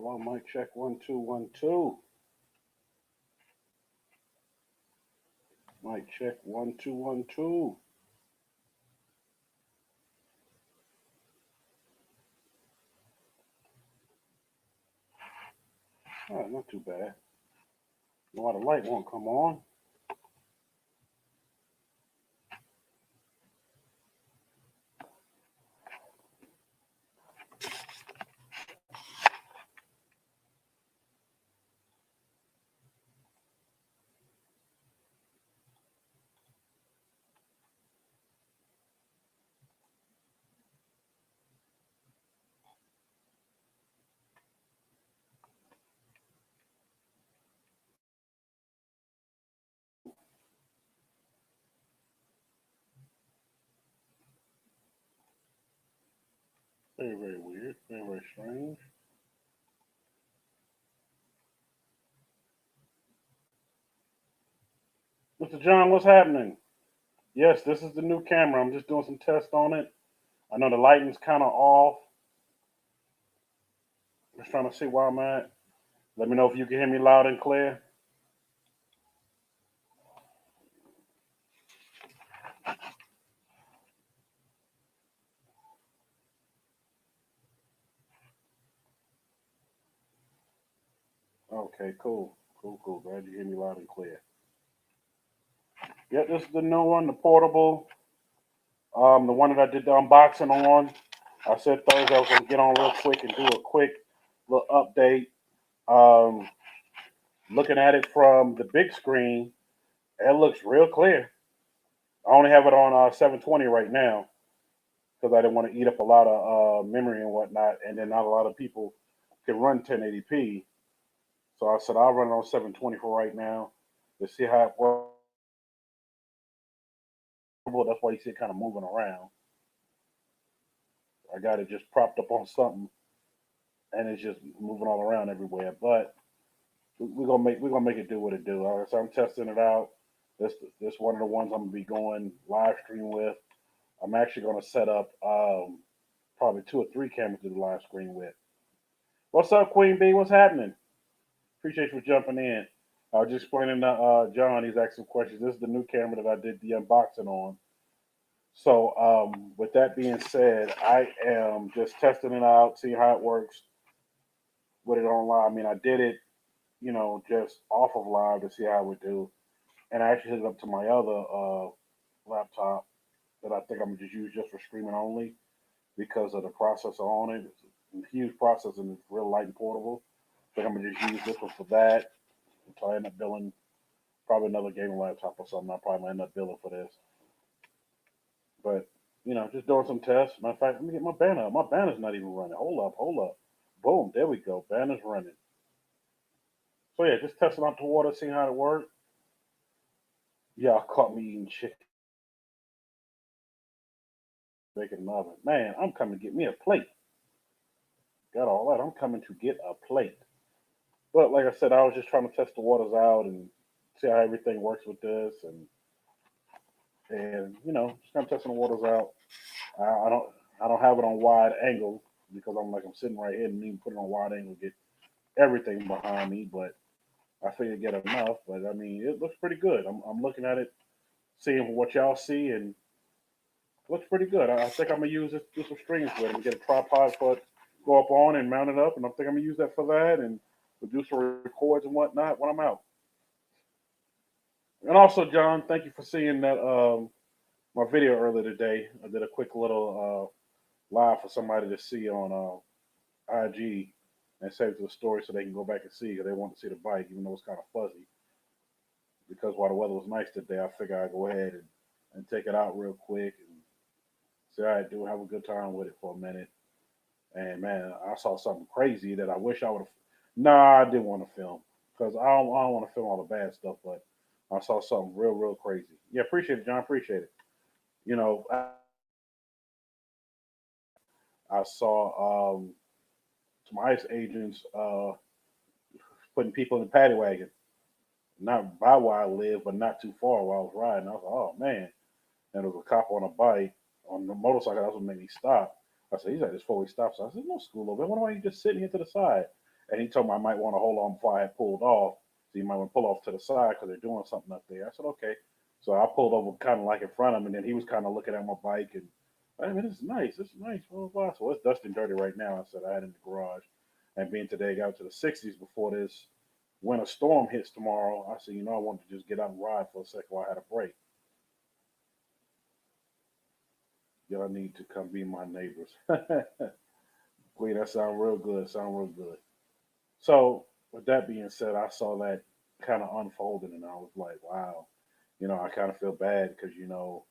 Hello, mic check 1 2 1 2. Mic check 1 2 1 2. All right, not too bad. No, why the light won't come on. Very, very weird. Very, very strange. Mr. John, what's happening? Yes, this is the new camera. I'm just doing some tests on it. I know the lighting's kind of off. Just trying to see where I'm at. Let me know if you can hear me loud and clear. Okay, cool. Cool, cool. Glad you hear me loud and clear. Yep, this is the new one, the portable. The one that I did the unboxing on. I said Thursday I was gonna get on real quick and do a quick little update. Um, Looking at it from the big screen, it looks real clear. I only have it on 720 right now because I didn't want to eat up a lot of memory and whatnot, and then not a lot of people can run 1080p. So I said I'll run it on 720 for right now to see how it works. That's why you see it kind of moving around. I got it just propped up on something, and it's just moving all around everywhere. But we're gonna make it do what it do. So I'm testing it out. This one of the ones I'm gonna be going live stream with. I'm actually gonna set up probably 2 or 3 cameras to the live screen with. What's up, Queen B? What's happening? Appreciate you for jumping in. I was just explaining to John. He's asking questions. This is the new camera that I did the unboxing on. So with that being said, I am just testing it out, seeing how it works with it online. I mean, I did it, just off of live to see how it would do. And I actually hooked it up to my other laptop that I think I'm gonna just use just for streaming only because of the processor on it. It's a huge processor and it's real light and portable. I think I'm gonna just use this one for that until I end up billing probably another gaming laptop or something. I'll probably end up billing for this. But just doing some tests. Matter of fact, let me get my banner up. My banner's not even running. Hold up, hold up. Boom, there we go. Banner's running. So yeah, just testing out the water, seeing how it works. Y'all caught me eating chicken bacon and oven. Man, I'm coming to get me a plate. Got all that. I'm coming to get a plate. But like I said, I was just trying to test the waters out and see how everything works with this, and just kind of testing the waters out. I don't I don't have it on wide angle because I'm sitting right here and even put it on wide angle get everything behind me, but I figured get enough. But I mean, it looks pretty good. I'm looking at it, seeing what y'all see, and it looks pretty good. I think I'm gonna use this do some strings with it and get a tripod for it, go up on and mount it up, and I think I'm gonna use that for that and do some records and whatnot when I'm out. And also, John, thank you for seeing that my video earlier today. I did a quick little live for somebody to see on IG and save it to the story so they can go back and see because they want to see the bike, even though it's kind of fuzzy. Because while the weather was nice today, I figured I'd go ahead and take it out real quick and say, all right, do have a good time with it for a minute. And man, I saw something crazy that I wish I would have. Nah, I didn't want to film because I don't want to film all the bad stuff, but I saw something real, real crazy. Yeah, appreciate it, John. Appreciate it. You know, I saw some ICE agents putting people in the paddy wagon, not by where I live, but not too far while I was riding. I was like, oh man. And there was a cop on a bike on the motorcycle. That's what made me stop. I said, he's at this 4-way stop sign. I said, no school over there. Why don't you just sitting here to the side? And he told me I might want to hold on before I had pulled off. So you might want to pull off to the side because they're doing something up there. I said, okay. So I pulled over kind of like in front of him, and then he was kind of looking at my bike and, I mean, this is nice. This is nice. Blah, blah, blah. So it's dusty and dirty right now. I said I had it in the garage. And being today got to the 60s before this winter storm hits tomorrow, I said, I wanted to just get out and ride for a second while I had a break. Y'all need to come be my neighbors. Wait, that sound real good. Sound real good. So with that being said, I saw that kind of unfolding, and I was like, wow. I kind of feel bad because you know,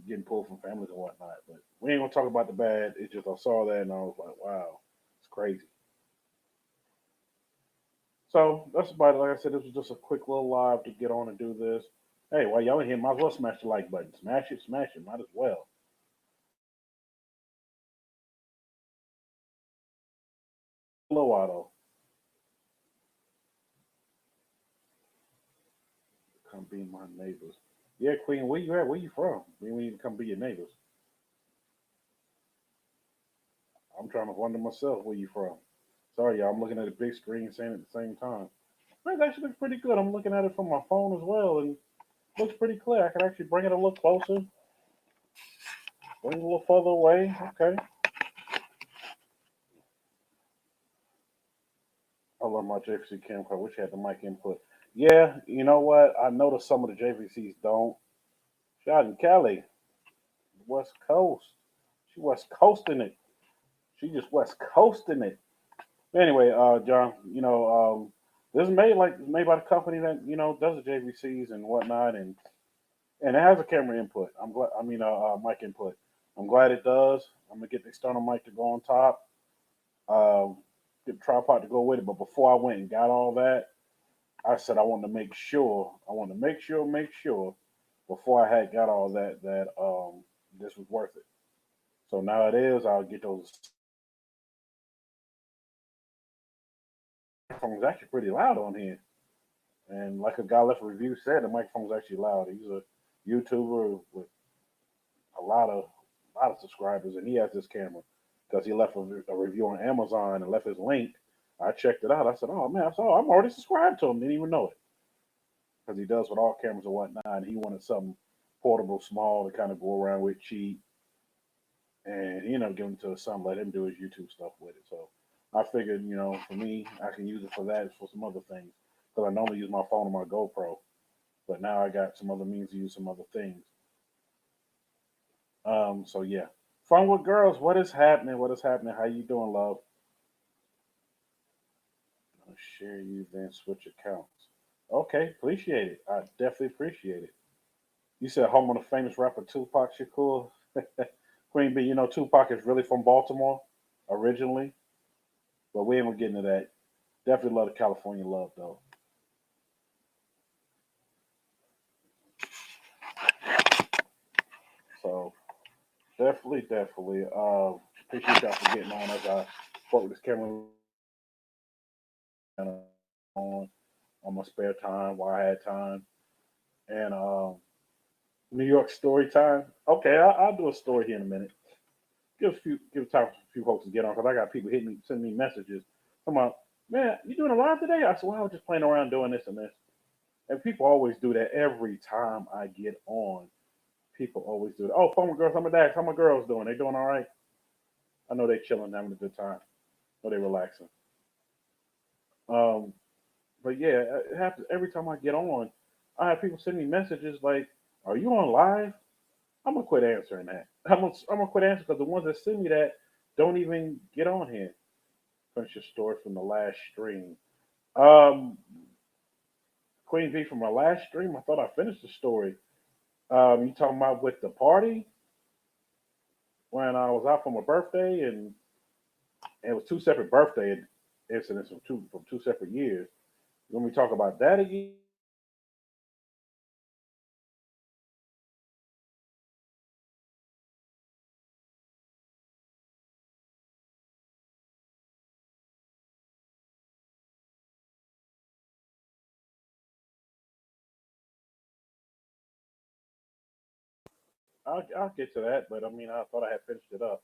getting pulled from families and whatnot. But we ain't gonna talk about the bad. It's just I saw that and I was like, wow, it's crazy. So that's about it. Like I said, this was just a quick little live to get on and do this. Hey, while y'all in here, might as well smash the like button. Smash it, smash it. Might as well. Hello, Otto. Come be my neighbors. Yeah, Queen, where you at? Where you from? We need to come be your neighbors. I'm trying to wonder myself where you from. Sorry, y'all. I'm looking at a big screen saying at the same time. It actually looks pretty good. I'm looking at it from my phone as well, and it looks pretty clear. I can actually bring it a little closer, bring it a little further away. Okay. I love my JVC camcorder. I wish I had the mic input. Yeah, you know what? I noticed some of the JVCs don't. Shot in Cali, West Coast. She West Coasting it. She just West Coasting it. Anyway, John, this is made by the company that does the JVCs and whatnot, and it has a camera input. I'm glad. I mean, mic input. I'm glad it does. I'm gonna get the external mic to go on top. Um, get the tripod to go with it. But before I went and got all that, I said I wanted to make sure. I wanted to make sure before I had got all that this was worth it. So now it is. I'll get those. Microphone's actually pretty loud on here, and like a guy left a review said, the microphone's actually loud. He's a YouTuber with a lot of subscribers, and he has this camera because he left a review on Amazon and left his link. I checked it out. I said, "Oh man, I'm already subscribed to him." Didn't even know it because he does with all cameras and whatnot. And he wanted something portable, small to kind of go around with, cheap, and he ended up giving it to his son, let him do his YouTube stuff with it. So I figured, for me, I can use it for that, for some other things, because I normally use my phone and my GoPro, but now I got some other means to use some other things. So yeah, fun with girls. What is happening? What is happening? How you doing, love? I'll share you, then switch accounts. Okay, appreciate it. I definitely appreciate it. You said home of the famous rapper Tupac Shakur. Queen B, Tupac is really from Baltimore originally, but we ain't gonna get into that. Definitely love the California love though. So definitely. Appreciate y'all for getting on as I spoke with this camera on my spare time while I had time. And New York story time. Okay, I'll do a story here in a minute. Give time for a few folks to get on because I got people hitting me, sending me messages. Come on, man, you doing a live today? I said, well, I was just playing around doing this and this. And people always do that every time I get on. People always do that. Oh, phone with girls, how my dad, how my girls doing? They doing all right? I know they chilling, having a good time. I know they relaxing. Um, but yeah, it happens every time I get on. I have people send me messages like, "Are you on live?" I'm gonna quit answering that. I'm gonna quit answering because the ones that send me that don't even get on here. Finish your story from the last stream. Um, Queen V from my last stream. I thought I finished the story. You talking about with the party when I was out for my birthday and it was two separate birthday incidents from two separate years. When we talk about that again, I'll get to that. But I mean, I thought I had finished it up.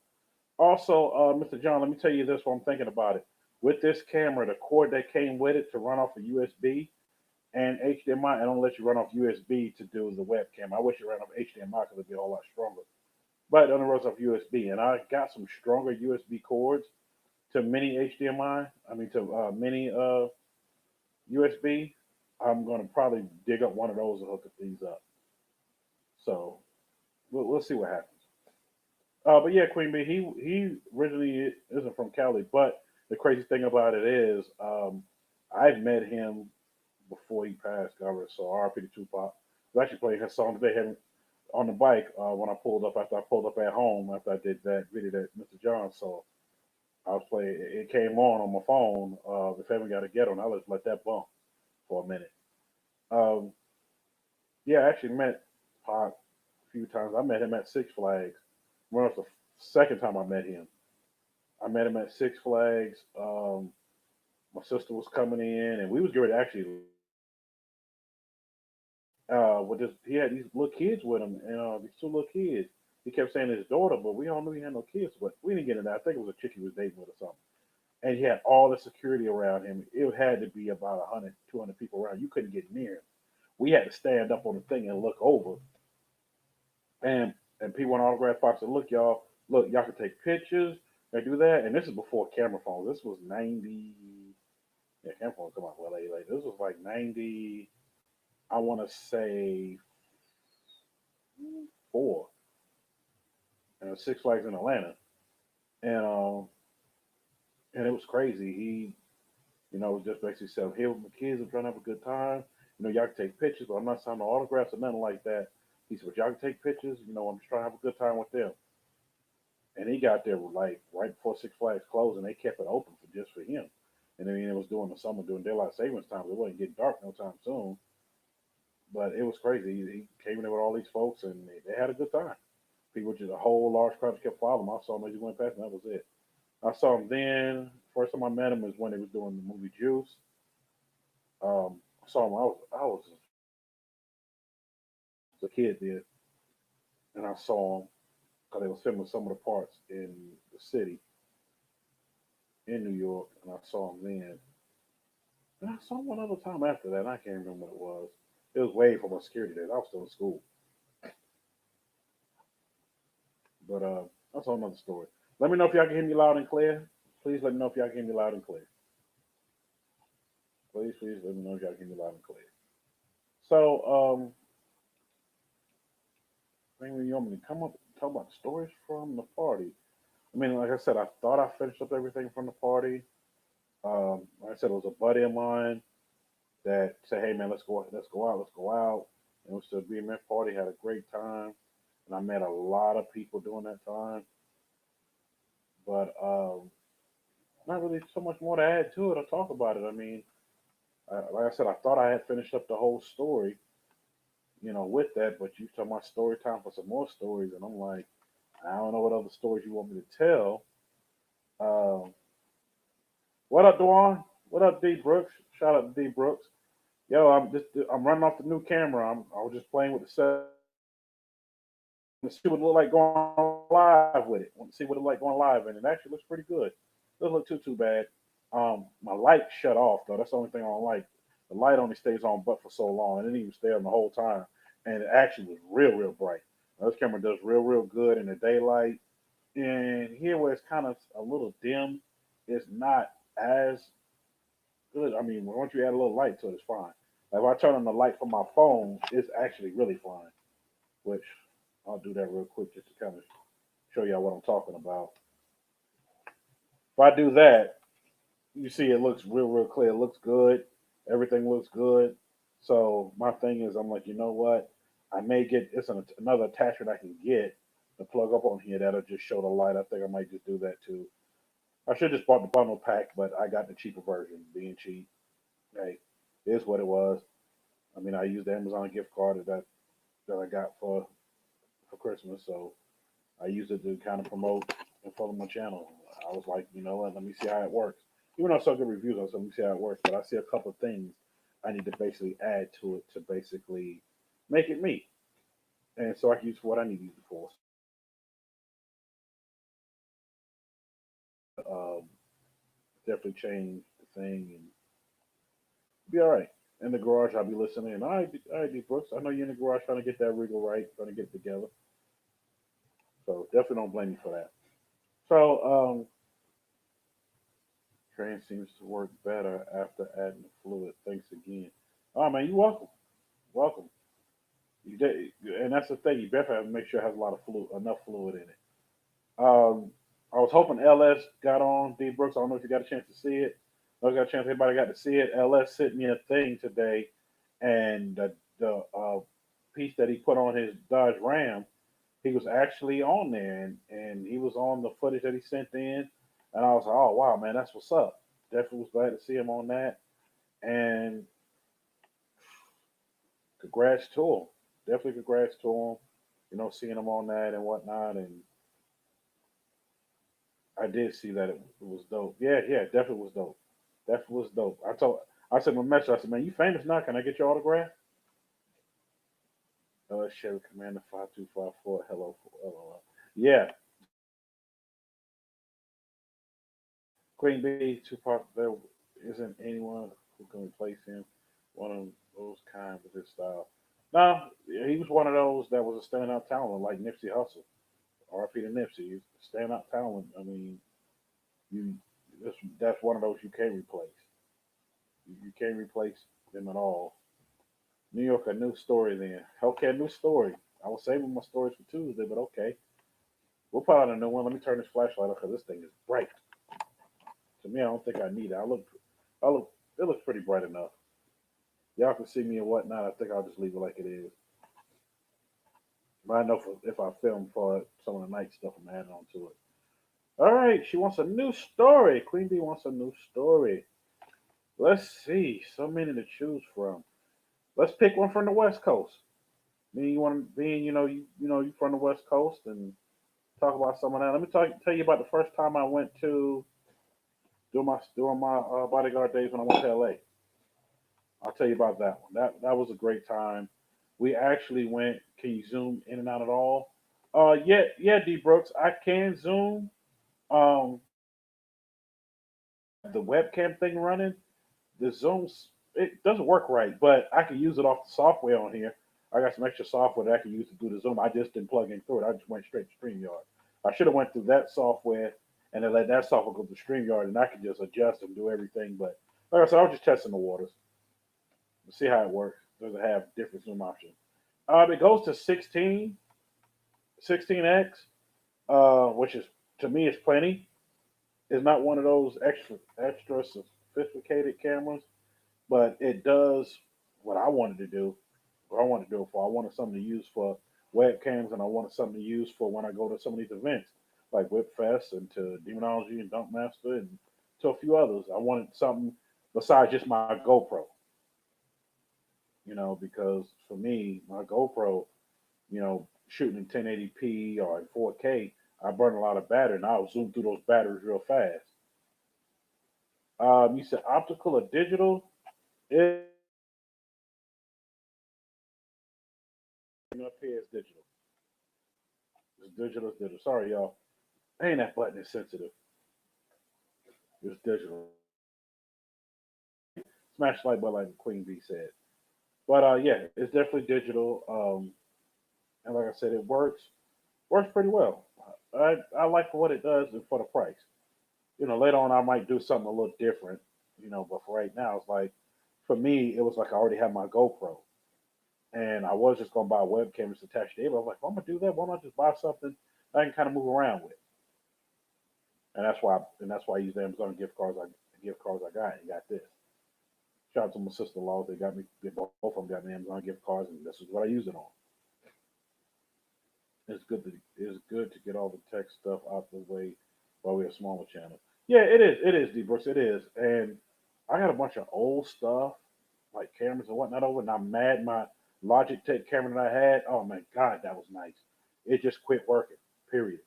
Also, Mr. John, let me tell you this while I'm thinking about it. With this camera, the cord that came with it to run off of USB and HDMI, I don't let you run off USB to do the webcam. I wish it ran off HDMI because it'd be a whole lot stronger. But it only runs off USB, and I got some stronger USB cords to mini HDMI. I mean to mini USB. I'm gonna probably dig up one of those and hook these up. So we'll see what happens. But yeah, Queen Bee, he originally isn't from Cali, but the crazy thing about it is, I've met him before he passed. God rest so RP to Tupac. I was actually playing his song today him on the bike when I pulled up after I pulled up at home after I did that video that Mr. John saw. I was playing. It came on my phone. If I haven't got to get on, I'll just let that bump for a minute. Um, yeah, I actually met Pac a few times. I met him at Six Flags. When it was the second time I met him. I met him at Six Flags. My sister was coming in, and we was going to actually with this. He had these little kids with him, and these two little kids. He kept saying his daughter, but we all knew he had no kids. But we didn't get into that. I think it was a chick he was dating with or something. And he had all the security around him. It had to be about 100, 200 people around. You couldn't get near him. We had to stand up on the thing and look over. And people on autograph box said, look, y'all can take pictures. They do that. And this is before camera phones. This was 90. Yeah, camera phones come out well later. This was like 90. I want to say four. And it was Six Flags in Atlanta. And um, and it was crazy. Was just basically said, "Hey, with my kids, I'm trying to have a good time. Y'all can take pictures, but I'm not signing no autographs or nothing like that." He said, "But y'all can take pictures. I'm just trying to have a good time with them." And he got there like right before Six Flags closed, and they kept it open for just for him. And I mean, it was during the summer, during daylight savings time. It wasn't getting dark no time soon, but it was crazy. He came in there with all these folks, and they had a good time. People just a whole large crowd kept following him. I saw him as he went past, and that was it. I saw him then. First time I met him was when they was doing the movie Juice. I saw him. I was a kid then, and I saw him because they was filming some of the parts in the city in New York, and I saw him then. And I saw him one other time after that. And I can't remember what it was. It was way for my security days. I was still in school, but that's all another story. Let me know if y'all can hear me loud and clear. Please let me know if y'all can hear me loud and clear. Please let me know if y'all can hear me loud and clear. So, maybe you want me to come up and talk about stories from the party. I mean, like I said, I thought I finished up everything from the party. Like I said, it was a buddy of mine that said, "Hey man, let's go out." And it was the BMF party. Had a great time, and I met a lot of people during that time. But not really so much more to add to it or talk about it. I mean, like I said, I thought I had finished up the whole story, with that. But you told my story time for some more stories, and I'm like, I don't know what other stories you want me to tell. Um, what up, Dwan? What up, D Brooks? Shout out to D Brooks. Yo, I'm running off the new camera. I was just playing with the set to see what it looked like going live with it. Want to see what it like going live, and it actually looks pretty good. Doesn't look too bad. My light shut off though. That's the only thing I don't like. The light only stays on but for so long, and it didn't even stay on the whole time. And it actually was real bright. Now, this camera does real good in the daylight. And here where it's kind of a little dim, it's not as good. I mean, once you add a little light to it, it's fine. Like if I turn on the light from my phone, it's actually really fine. Which I'll do that real quick just to kind of show y'all what I'm talking about. If I do that, you see it looks real clear. It looks good. Everything looks good. So my thing is, I'm like, you know what? I may get another attachment I can get to plug up on here that'll just show the light. I think I might just do that too. I should just bought the bundle pack, but I got the cheaper version. Being cheap, hey, it is what it was. I mean, I used the Amazon gift card that I got for Christmas, so I used it to kind of promote and follow my channel. I was like, you know what, let me see how it works. Even though I saw good reviews on it, so let me see how it works. But I see a couple of things I need to basically add to it to basically make it me. And so I can use for what I need to use it for. definitely change the thing and be all right. In the garage, I'll be listening. All right, D Brooks. I know you're in the garage trying to get that Regal right, trying to get it together. So definitely don't blame me for that. So train seems to work better after adding the fluid. Thanks again. Oh man, you welcome. Welcome. And that's the thing. You definitely have to make sure it has a lot of fluid, enough fluid in it. I was hoping LS got on D Brooks. I don't know if you got a chance to see it. I got a chance. Everybody got to see it. LS sent me a thing today, and the piece that he put on his Dodge Ram, he was actually on there, and he was on the footage that he sent in, and I was like, oh wow, man, that's what's up. Definitely was glad to see him on that, and congrats to him. Definitely congrats to him. You know, seeing him on that and whatnot, and I did see that it was dope. Yeah, yeah, definitely was dope. Definitely was dope. I said my message. I said, man, you famous now? Can I get your autograph? Chevy Commander 5254. Hello, hello. Yeah, Queen B, Tupac. There isn't anyone who can replace him. One of those kind with his style. No, he was one of those that was a standout talent like Nipsey Hussle. RP to Nipsey. He's a standout talent. I mean, you that's one of those you can't replace. You can't replace them at all. New York, a new story then. Okay, a new story. I was saving my stories for Tuesday, but okay. We'll put out a new one. Let me turn this flashlight off because this thing is bright. To me, I don't think I need it. It looks pretty bright enough. Y'all can see me and whatnot. I think I'll just leave it like it is. But I know if I film for some of the night stuff, I'm adding on to it. All right, she wants a new story. Queen Bee wants a new story. Let's see. So many to choose from. Let's pick one from the West Coast. Me, you want being you from the West Coast and talk about some of that. Let me tell you about the first time I went to doing my bodyguard days when I went to LA. I'll tell you about that one. That was a great time. We actually went. Can you zoom in and out at all? Yeah, yeah, D Brooks. I can zoom. Um, the webcam thing running. The zooms it doesn't work right, but I can use it off the software on here. I got some extra software that I can use to do the zoom. I just didn't plug in through it. I just went straight to StreamYard. I should have went through that software and then let that software go to StreamYard, and I could just adjust and do everything. But like I said, I was just testing the waters to see how it works. Does it have different zoom options? It goes to 16x, which is to me is plenty. It's not one of those extra sophisticated cameras, but it does what I wanted to do. What I wanted to do it for. I wanted something to use for webcams, and I wanted something to use for when I go to some of these events, like Whip Fest and to Demonology and Dunk Master and to a few others. I wanted something besides just my GoPro, because for me, my GoPro, shooting in 1080p or in 4K, I burn a lot of battery, and I'll zoom through those batteries real fast. You said optical or digital? It up here is digital. It's digital. It's digital. Sorry, y'all. Ain't that button is sensitive. It's digital. Smash the like button like Queen B said. But yeah, it's definitely digital. And like I said, it works pretty well. I like for what it does and for the price. Later on I might do something a little different. But for right now, it's like for me, it was like I already have my GoPro, and I was just gonna buy a webcam to attach to it. But I was like, well, I'm gonna do that. Why not just buy something I can kind of move around with? And that's why I use the Amazon gift cards I got and got this. Shout out to my sister in law. Both of them got me Amazon gift cards, and this is what I use it on. It's good to get all the tech stuff out the way while we're a smaller channel. Yeah, it is. It is, D Brooks. It is. And I got a bunch of old stuff, like cameras and whatnot over, and I'm mad my Logitech camera that I had. Oh my God, that was nice. It just quit working. Period.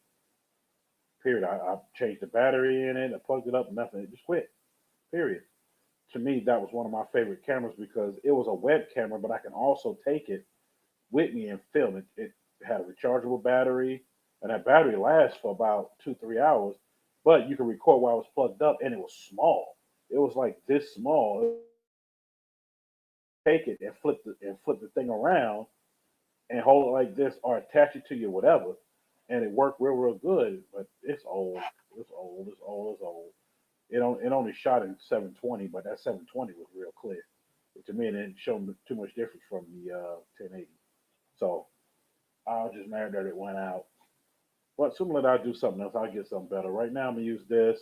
Period. I changed the battery in it. I plugged it up. Nothing. It just quit. Period. To me, that was one of my favorite cameras because it was a web camera, but I can also take it with me and film it. It had a rechargeable battery, and that battery lasts for about 2, 3 hours. but you can record while it was plugged up, and it was small. It was like this small. Take it and flip the thing around and hold it like this, or attach it to you, whatever, and it worked real good. But it's old. It's old. It's old. It's old. It only shot in 720, but that 720 was real clear. To me, it didn't show too much difference from the 1080. So I was just mad that it went out. But sooner or later, I'll do something else. I'll get something better. Right now, I'm gonna use this.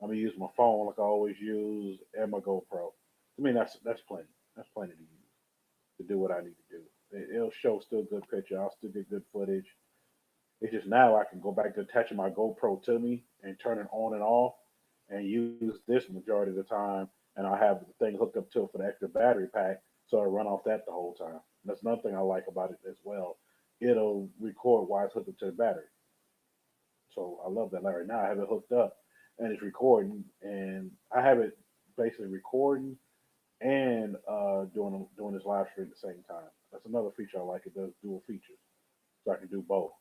I'm gonna use my phone like I always use, and my GoPro. To me, that's plenty. That's plenty to use to do what I need to do. It'll show still good picture. I'll still get good footage. It's just now I can go back to attaching my GoPro to me and turn it on and off and use this majority of the time. And I have the thing hooked up to it for the extra battery pack, so I run off that the whole time. That's another thing I like about it as well. It'll record while it's hooked up to the battery. So I love that. Like right now, I have it hooked up and it's recording, and I have it basically recording and doing this live stream at the same time. That's another feature I like. It does dual features, so I can do both.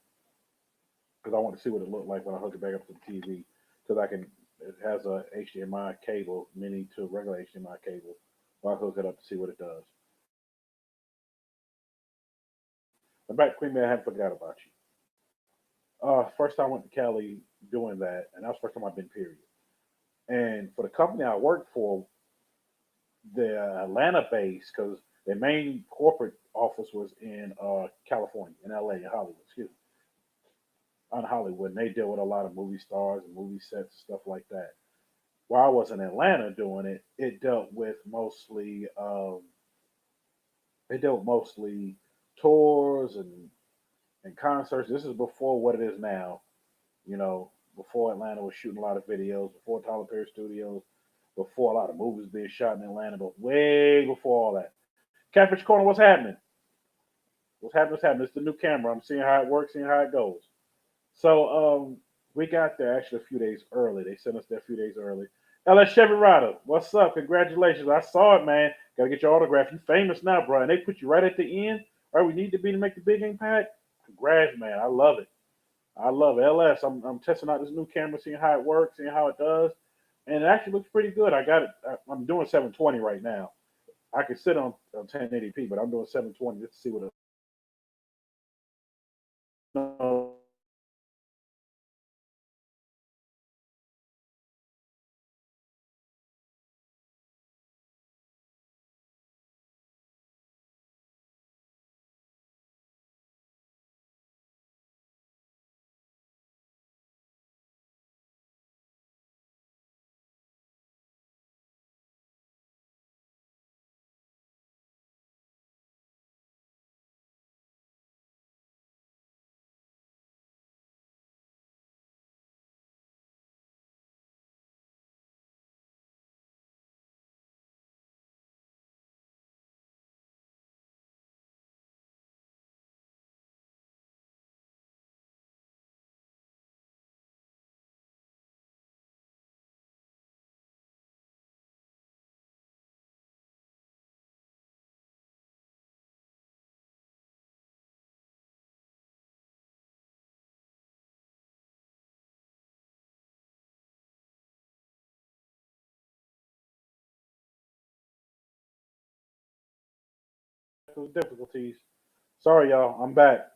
Because I want to see what it looked like when I hook it back up to the TV. Because I can, it has a HDMI cable, mini to regular HDMI cable. I'll hook it up to see what it does. The back Queen Man, I haven't forgot about you. First time I went to Cali doing that, and that was the first time I've been. Period. And for the company I worked for, the Atlanta base, because their main corporate office was in California, in LA, in Hollywood. Excuse me, on Hollywood. And they deal with a lot of movie stars and movie sets and stuff like that. While I was in Atlanta doing it, it dealt mostly tours and concerts. This is before what it is now. You know, before Atlanta was shooting a lot of videos, before Tyler Perry Studios, before a lot of movies being shot in Atlanta, but way before all that. Catfish Corner, what's happening? What's happening? What's happening? It's the new camera. I'm seeing how it works, seeing how it goes. So we got there actually a few days early. They sent us there a few days early. LS Chevy Rider, what's up? Congratulations. I saw it, man. Gotta get your autograph. You famous now, bro. And they put you right at the end. Where we need to be to make the big impact. Congrats, man. I love it. I love it. LS. I'm testing out this new camera, seeing how it works, seeing how it does. And it actually looks pretty good. I got it. I'm doing 720 right now. I can sit on 1080p, but I'm doing 720 just to see what it difficulties. Sorry, y'all. I'm back.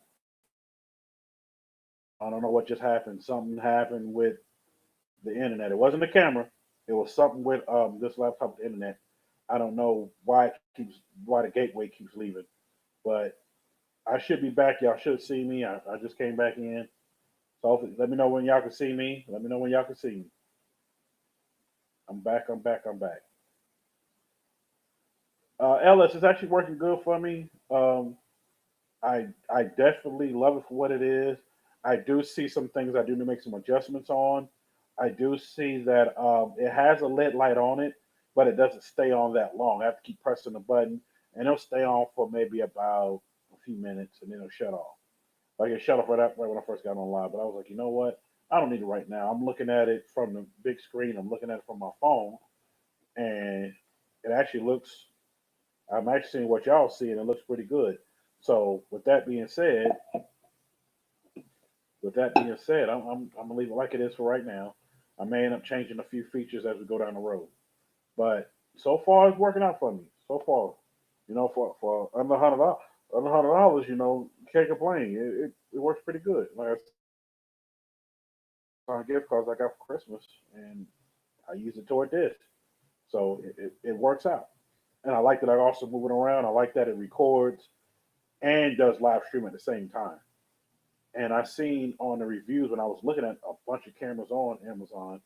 I don't know what just happened. Something happened with the internet. It wasn't the camera. It was something with this laptop, the internet. I don't know why the gateway keeps leaving, but I should be back. Y'all should see me. I just came back in. So hopefully, let me know when y'all can see me. Let me know when y'all can see me. I'm back. I'm back. I'm back. Ellis is actually working good for me. I definitely love it for what it is. I do see some things I do need to make some adjustments on. I do see that it has a LED light on it, but it doesn't stay on that long. I have to keep pressing the button, and it'll stay on for maybe about a few minutes, and then it'll shut off. Like it shut off right when I first got online, but I was like, you know what? I don't need it right now. I'm looking at it from the big screen. I'm looking at it from my phone, and it actually looks. I'm actually seeing what y'all see, and it looks pretty good. So with that being said, I'm gonna leave it like it is for right now. I may end up changing a few features as we go down the road. But so far, it's working out for me. So far, for under $100, you can't complain. It works pretty good. Like I said, on gift cards I got for Christmas, and I use it toward this, so it works out. And I like that I also moving around. I like that it records and does live stream at the same time. And I seen on the reviews when I was looking at a bunch of cameras on Amazon,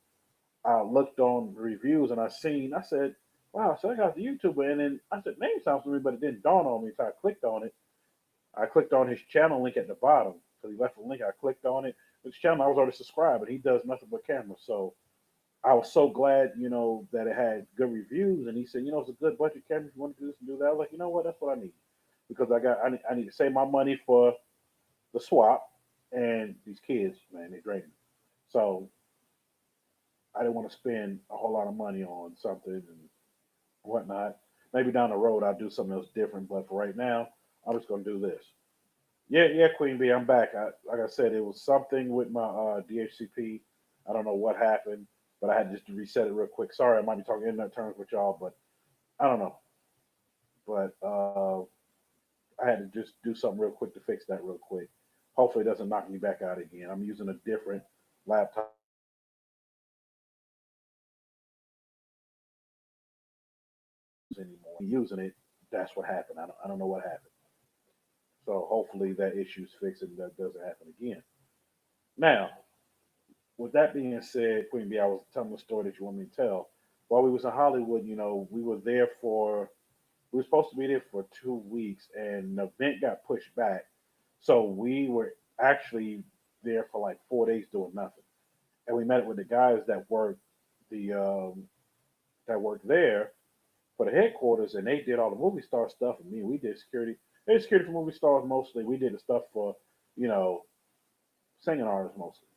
I looked on the reviews and I said, wow, so I got the YouTuber. And then I said, name sounds familiar, but it didn't dawn on me. So I clicked on it. I clicked on his channel link at the bottom. So he left a link. I clicked on it. His channel, I was already subscribed, and he does nothing but cameras. So I was so glad, that it had good reviews. And he said, it's a good budget camera if you want to do this and do that. I was like, you know what? That's what I need. Because I need to save my money for the swap and these kids, man, they drain me. So I didn't want to spend a whole lot of money on something and whatnot. Maybe down the road I'll do something else different, but for right now, I'm just gonna do this. Yeah, yeah, Queen B, I'm back. Like I said, it was something with my DHCP. I don't know what happened, but I had to just reset it real quick. Sorry, I might be talking internet terms with y'all, but I don't know. But I had to just do something real quick to fix that real quick. Hopefully, it doesn't knock me back out again. I'm using a different laptop anymore. Using it, that's what happened. I don't know what happened. So hopefully that issue's fixed and that doesn't happen again. Now, with that being said, Queen B, I was telling the story that you want me to tell. While we was in Hollywood, we were there for we were supposed to be there for 2 weeks, and the event got pushed back. So we were actually there for like 4 days doing nothing, and we met with the guys the that worked there for the headquarters, and they did all the movie star stuff, and me, we did security. They did security for movie stars mostly. We did the stuff for you know singing artists mostly,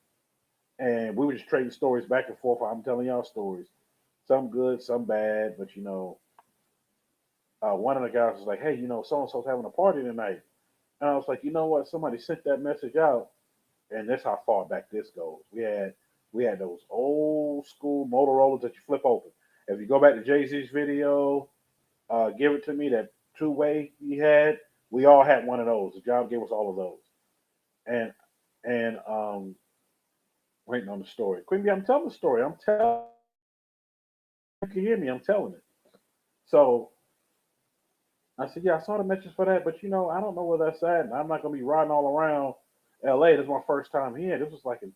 and we were just trading stories back and forth. I'm telling y'all stories, some good, some bad, but one of the guys was like, "Hey, so and so's having a party tonight," and I was like, "You know what? Somebody sent that message out." And that's how far back this goes. We had those old school Motorola's that you flip open. If you go back to Jay Z's video, give it to me that two-way he had. We all had one of those. The job gave us all of those. And waiting on the story. Queen B, I'm telling the story. I'm telling. You can hear me. I'm telling it. So I said, yeah, I saw the message for that, but I don't know where that's at, and I'm not gonna be riding all around L.A. This is my first time here. This was like in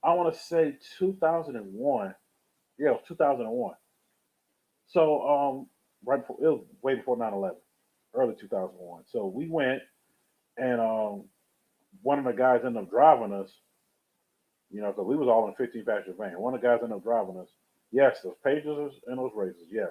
I want to say 2001. Yeah, it was 2001. So right before it was way before 9/11, early 2001. So we went, and one of the guys ended up driving us. Because we was all in a 15 passenger van. One of the guys ended up driving us. Yes, those pages and those razors. Yes,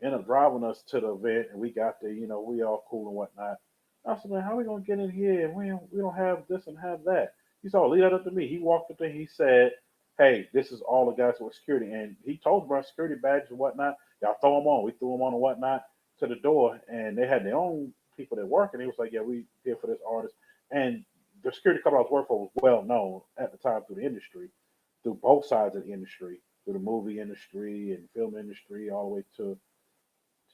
ended up driving us to the event, and we got there. We all cool and whatnot. I said, man, how we gonna get in here? And we don't have this and have that. He said, leave that up to me. He walked up there. He said, hey, this is all the guys with security, and he told us about security badges and whatnot. Y'all throw them on. We threw them on and whatnot to the door, and they had their own people that work, and he was like, yeah, we here for this artist. And the security company I was working for was well known at the time through the industry, through both sides of the industry, through the movie industry and film industry, all the way to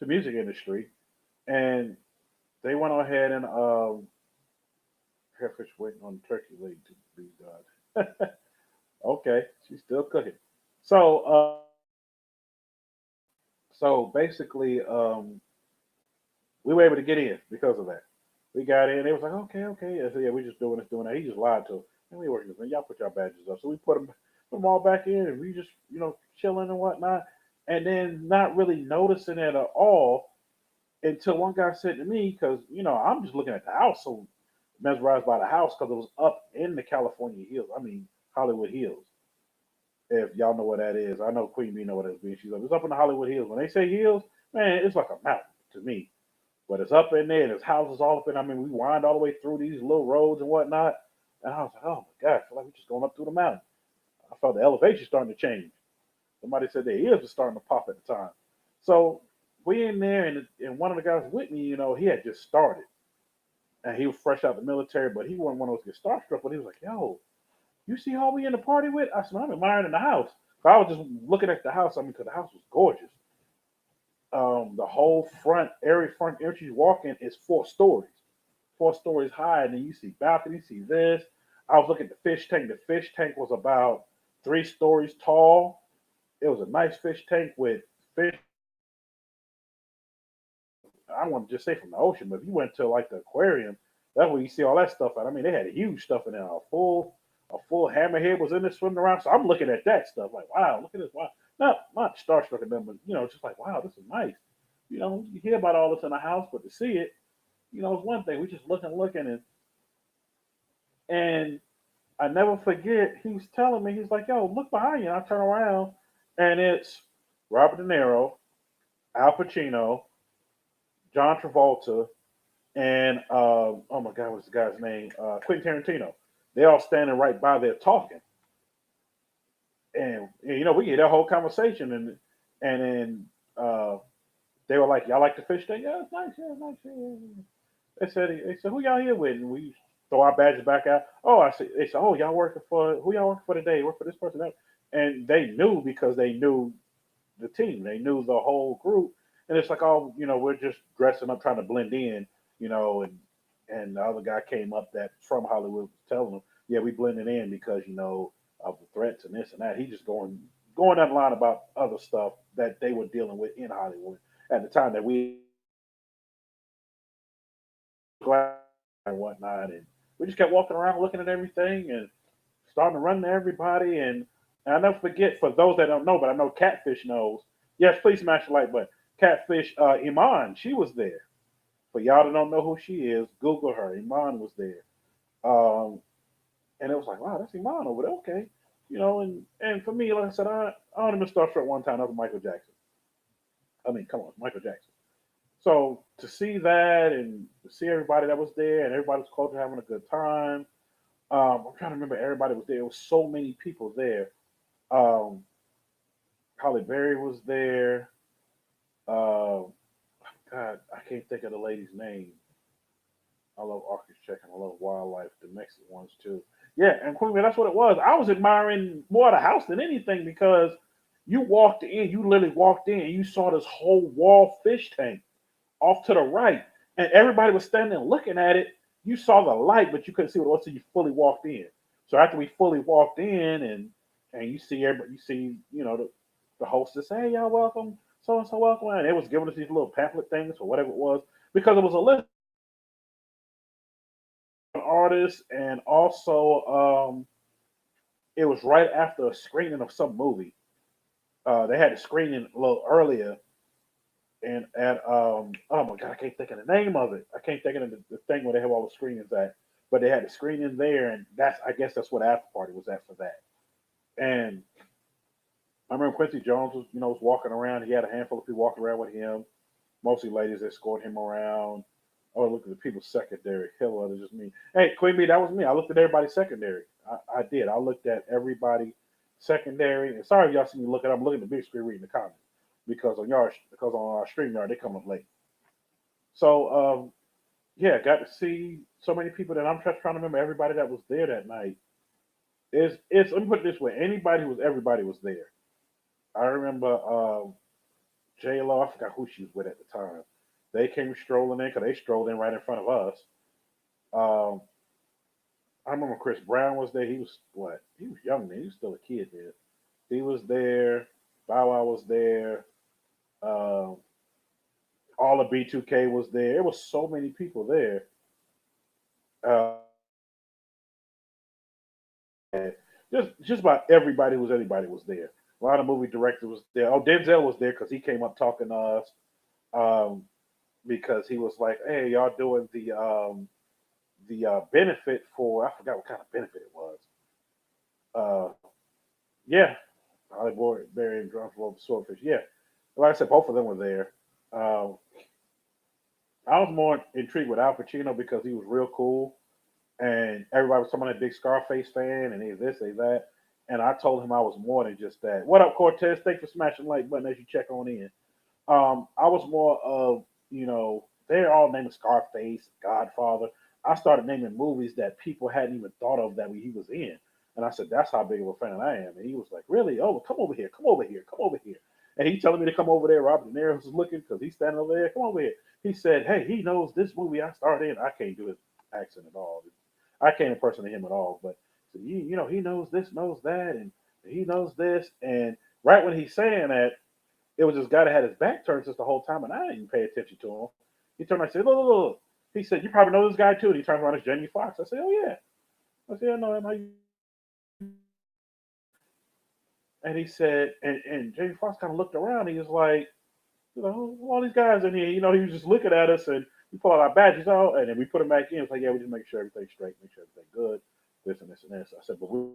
music industry. And they went ahead and Catfish waiting on the turkey leg to be done. Okay, she's still cooking. So, so basically, we were able to get in because of that. We got in. They was like, okay, okay. I said, yeah, we just doing this, doing that. He just lied to us. And we working this. Man, y'all put your badges up. So we put them all back in, and we just, chilling and whatnot. And then not really noticing it at all until one guy said to me, because I'm just looking at the house, so mesmerized by the house because it was up in the California hills. I mean Hollywood Hills. If y'all know what that is, I know Queen Bee know what that's being. She's like, it's up in the Hollywood Hills. When they say hills, man, it's like a mountain to me. But it's up in there, and there's houses all up in. I mean, we wind all the way through these little roads and whatnot. And I was like, oh my God, I feel like we're just going up through the mountain. I felt the elevation starting to change. Somebody said their ears were starting to pop at the time. So we in there, and one of the guys with me, he had just started, and he was fresh out the military, but he wasn't one of those get starstruck. But he was like, "Yo, You see how we in the party with? I said, I'm admiring the house. So I was just looking at the house. I mean, because the house was gorgeous. The whole front area you walk in is 4 stories, 4 stories high, and then you see balcony, see this. I was looking at the fish tank. The fish tank was about 3 stories tall. It was a nice fish tank with fish. I want to just say from the ocean, but if you went to like the aquarium, that's where you see all that stuff at. I mean, they had huge stuff in there. A full hammerhead was in there swimming around. So I'm looking at that stuff like, wow, look at this. Wow. Not starstruck at them, but just like, wow, this is nice. You hear about all this in the house, but to see it, it's one thing. We just looking, and I never forget. He's telling me, he's like, yo, look behind you. And I turn around, and it's Robert De Niro, Al Pacino, John Travolta, and oh my God, what's the guy's name? Quentin Tarantino. They all standing right by there talking, and we get that whole conversation, and then they were like, "Y'all like the fish thing? Yeah, it's nice. Yeah, it's nice. Yeah, yeah, yeah." They said, who y'all here with? And we throw our badges back out. Oh, they said, oh, y'all working for who? Y'all working for today? Work for this person, that. And they knew because they knew the team. They knew the whole group. And it's like, oh, we're just dressing up, trying to blend in, and the other guy came up that from Hollywood was telling them, yeah, we blended in because of the threats and this and that. He just going on line about other stuff that they were dealing with in Hollywood at the time that we and whatnot, and we just kept walking around looking at everything and starting to run to everybody. And I never forget, for those that don't know, but I know Catfish knows. Yes, please smash the like button. Catfish, Iman, she was there. For y'all that don't know who she is, Google her. Iman was there. Um, and it was like, wow, that's Iman over there. Okay. And for me, like I said, I only been starstruck one time. That was Michael Jackson. I mean, come on, Michael Jackson. So to see that and to see everybody that was there and everybody was close to having a good time. I'm trying to remember everybody was there. There was so many people there. Um, Holly Berry was there. Uh, God, I can't think of the lady's name. I love Arcus Chicken. I love Wildlife, the Mexican ones too. Yeah, and Queen, that's what it was. I was admiring more the house than anything because you walked in, you literally walked in, and you saw this whole wall fish tank off to the right, and everybody was standing looking at it. You saw the light, but you couldn't see what it was until you fully walked in. So after we fully walked in, and you see everybody, you see the hostess, hey y'all welcome, so and so welcome, and it was giving us these little pamphlet things or whatever it was because it was a list of artists, and also it was right after a screening of some movie. They had a screening a little earlier, and at oh my god, I can't think of the name of it. I can't think of the thing where they have all the screenings at. But they had the screening there, and I guess that's what after party was at for that. And I remember Quincy Jones was walking around. He had a handful of people walking around with him, mostly ladies that escort him around. Oh, look at the people's secondary. Hell, other just me. Hey, Queen Bee, that was me. I looked at everybody's secondary. I did. I looked at everybody secondary. And sorry if y'all see me looking. I'm looking at the big screen reading the comments because on our stream yard they come up late. So yeah, got to see so many people that I'm just trying to remember everybody that was there that night. It's let me put it this way: everybody was there. I remember J Lo. I forgot who she was with at the time. They came strolling in because they strolled in right in front of us. Um, I remember Chris Brown was there. He was what? He was young then. He was still a kid then. He was there. Bow Wow was there. Um, all of B2K was there. There was so many people there. Uh, just about everybody who was anybody was there. A lot of movie directors was there. Oh, Denzel was there because he came up talking to us um, because he was like, "Hey, y'all doing the benefit for I forgot what kind of benefit it was." Uh, yeah, Hollywood Berry and John Travolta Swordfish. Yeah, like I said, both of them were there. Um, I was more intrigued with Al Pacino because he was real cool, and everybody was talking about a big Scarface fan, and he's this, he's that. And I told him I was more than just that. What up, Cortez? Thanks for smashing the like button as you check on in. I was more of, they're all naming Scarface, Godfather. I started naming movies that people hadn't even thought of that he was in. And I said, that's how big of a fan I am. And he was like, really? Oh, come over here, come over here, come over here. And he telling me to come over there. Robert De Niro was looking because he's standing over there. Come over here. He said, hey, he knows this movie I starred in. I can't do his accent at all. I can't impersonate him at all. But so you know, he knows this, knows that, and he knows this. And right when he's saying that, it was this guy that had his back turned since the whole time, and I didn't even pay attention to him. He turned around and said, look, look, look. He said, you probably know this guy too. And he turned around, it's Jamie Foxx. I said, oh, yeah. I said, I know him. And he said, and Jamie Foxx kind of looked around. He was like, you know, all these guys in here, you know, he was just looking at us and we pull out our badges out and then we put them back in. It's like, yeah, we just make sure everything's straight, make sure everything's good, this and this and this. I said, but we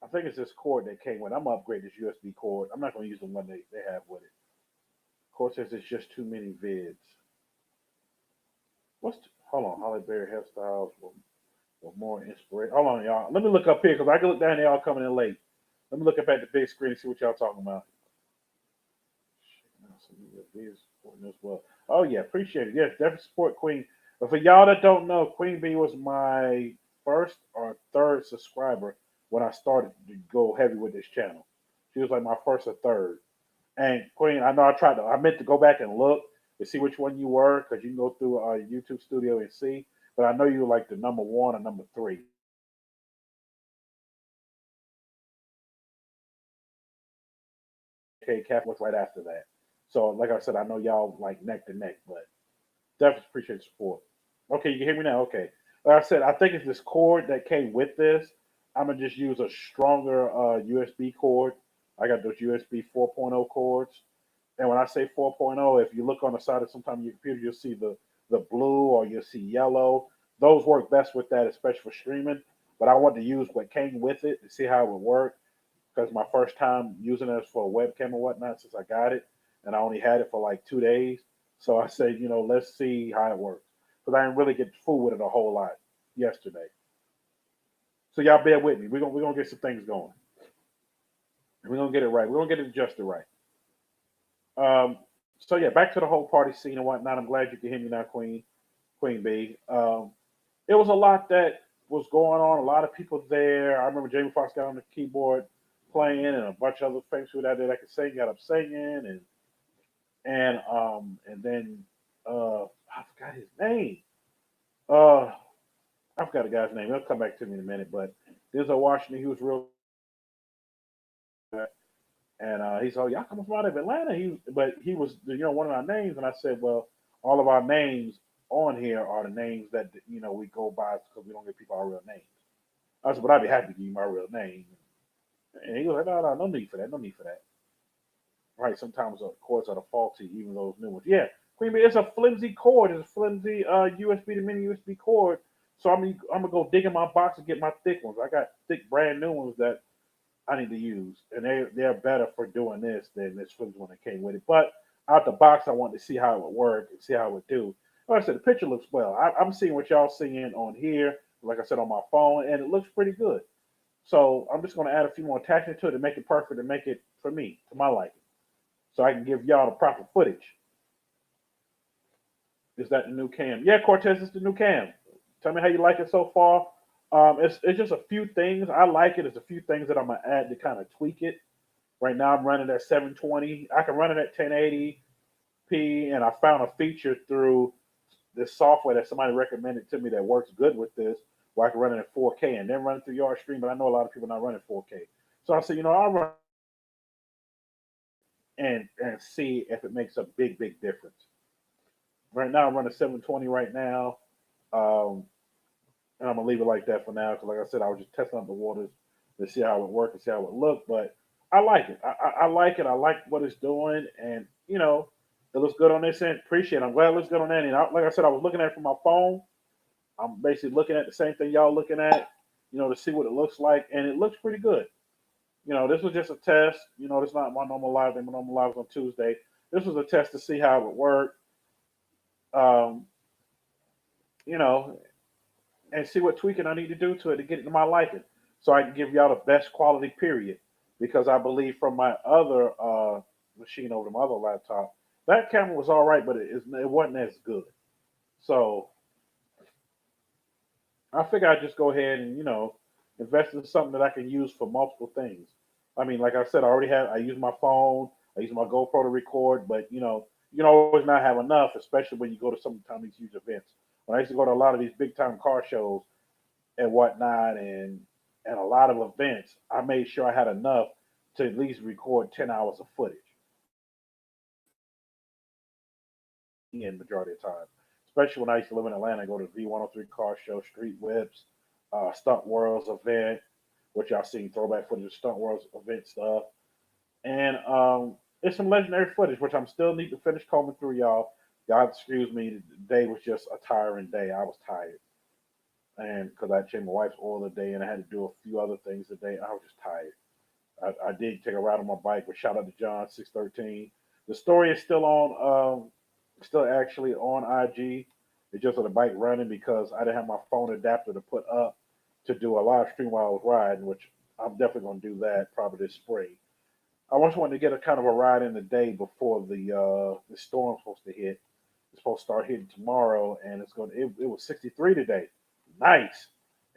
I think it's this cord that came with. I'm gonna upgrade this USB cord. I'm not gonna use the one they have with it. Of course, says it's just too many vids. Hold on, Holly Berry hairstyles with more inspiration. Hold on, y'all. Let me look up here because I can look down there. Y'all coming in late. Let me look up at the big screen and see what y'all talking about. As well. Oh yeah, appreciate it. Yes, definitely support Queen. But for y'all that don't know, Queen Bee was my first or third subscriber when I started to go heavy with this channel. She was like my first or third. And Queen, I know I meant to go back and look to see which one you were because you can go through YouTube Studio and see. But I know you were like the number one or number three. Okay, Cap was right after that. So like I said, I know y'all like neck to neck, but definitely appreciate the support. Okay, you can hear me now. Okay. Like I said, I think it's this cord that came with this. I'm gonna just use a stronger USB cord. I got those USB 4.0 cords. And when I say 4.0, if you look on the side of sometimes your computer, you'll see the blue or you'll see yellow. Those work best with that, especially for streaming. But I want to use what came with it to see how it would work because my first time using it for a webcam or whatnot since I got it, and I only had it for like 2 days. So I said, you know, let's see how it works because I didn't really get fool with it a whole lot yesterday. So y'all bear with me. We're gonna get some things going. We're gonna get it right. We're gonna get it adjusted right. Um, so yeah, back to the whole party scene and whatnot. I'm glad you can hear me now, Queen B. It was a lot that was going on. A lot of people there. I remember Jamie Foxx got on the keyboard playing, and a bunch of other famous people out there that could sing got up singing, and then I forgot his name. Uh, I forgot the guy's name. He'll come back to me in a minute. But Denzel Washington, he was real, and he said, "Oh, y'all coming from out of Atlanta?" But he was, you know, one of our names, and I said, "Well, all of our names on here are the names that you know we go by because we don't give people our real names." I said, "But I'd be happy to give you my real name." And he was like, "No, no, no need for that. No need for that." Right? Sometimes the cords are the faulty, even those new ones. Yeah, Queen Bee, it's a flimsy cord. It's a flimsy USB to mini USB cord. So I'm gonna go dig in my box and get my thick ones. I got thick, brand new ones that I need to use, and they're better for doing this than this flimsy one that came with it. But out the box, I wanted to see how it would work and see how it would do. Like I said, the picture looks well. I'm seeing what y'all seeing on here, like I said on my phone, and it looks pretty good. So I'm just going to add a few more attachments to it to make it perfect and make it for me, to my liking, so I can give y'all the proper footage. Is that the new cam? Yeah, Cortez, it's the new cam. Tell me how you like it so far. It's just a few things. I like it. It's a few things that I'm gonna add to kind of tweak it. Right now, I'm running at 720. I can run it at 1080p, and I found a feature through this software that somebody recommended to me that works good with this, where I can run it at 4K and then run it through Yard Stream. But I know a lot of people not running 4K, so I said, you know, I'll run and see if it makes a big difference. Right now, I'm running 720 right now. Um, and I'm gonna leave it like that for now because, like I said, I was just testing out the waters to see how it work and see how it look. But I like it. I like it. I like what it's doing, and you know, it looks good on this end. Appreciate it. I'm glad it looks good on that end. Like I said, I was looking at it from my phone. I'm basically looking at the same thing y'all looking at, you know, to see what it looks like, and it looks pretty good. You know, this was just a test. You know, this is not my normal live. My normal live is on Tuesday. This was a test to see how it would work. Um, you know, and see what tweaking I need to do to it to get it to my liking, so I can give y'all the best quality. Period. Because I believe from my other machine over to my other laptop, that camera was all right, but it wasn't as good. So I figure I'd just go ahead and invest in something that I can use for multiple things. I mean, like I said, I use my phone, I use my GoPro to record, but you can always not have enough, especially when you go to some of these huge events. When I used to go to a lot of these big time car shows and whatnot, and a lot of events, I made sure I had enough to at least record 10 hours of footage in majority of the time. Especially when I used to live in Atlanta, I go to the V103 car show, Street Whips, Stunt Worlds event, which y'all seen throwback footage of Stunt Worlds event stuff. And it's some legendary footage, which I'm still need to finish combing through, y'all. God excuse me, the day was just a tiring day. I was tired. And because I changed my wife's oil today and I had to do a few other things today, I was just tired. I did take a ride on my bike, but shout out to John 613. The story is still actually on IG. It's just on the bike running because I didn't have my phone adapter to put up to do a live stream while I was riding, which I'm definitely going to do that probably this spring. I just wanted to get a kind of a ride in the day before the storm's supposed to hit. It's supposed to start hitting tomorrow, and it was 63 today, nice,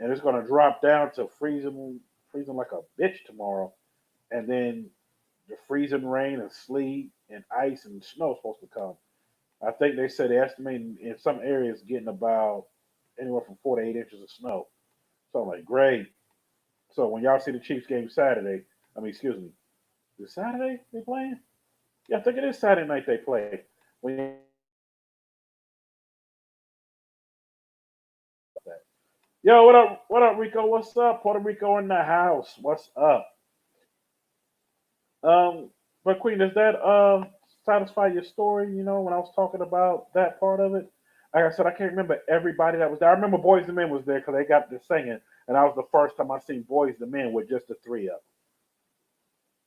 and it's going to drop down to freezing like a bitch tomorrow, and then the freezing rain and sleet and ice and snow is supposed to come. I think they said they estimating in some areas getting about anywhere from 4 to 8 inches of snow. So I'm like, great. So when y'all see the Chiefs game Saturday, I mean, excuse me, is it Saturday they playing? Yeah, I think it is Saturday night they play. When that. Yo, what up? What up, Rico? What's up? Puerto Rico in the house. What's up? Um, but Queen, does that satisfy your story? When I was talking about that part of it, like I said, I can't remember everybody that was there. I remember Boys and Men was there because they got to singing, and that was the first time I seen Boys and Men with just the three of them.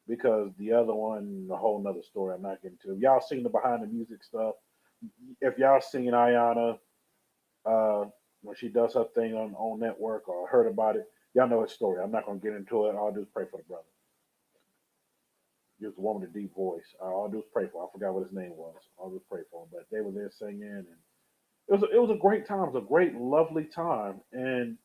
Because the other one, a whole nother story. I'm not getting to. If y'all seen the behind the music stuff, if y'all seen Ayana uh, when she does her thing on network or heard about it, y'all know his story. I'm not gonna get into it. All I do is pray for the brother. He was a woman with a deep voice. All I do is pray for him. I forgot what his name was. I'll just pray for him. But they were there singing, and it was a great time. It was a great, lovely time, and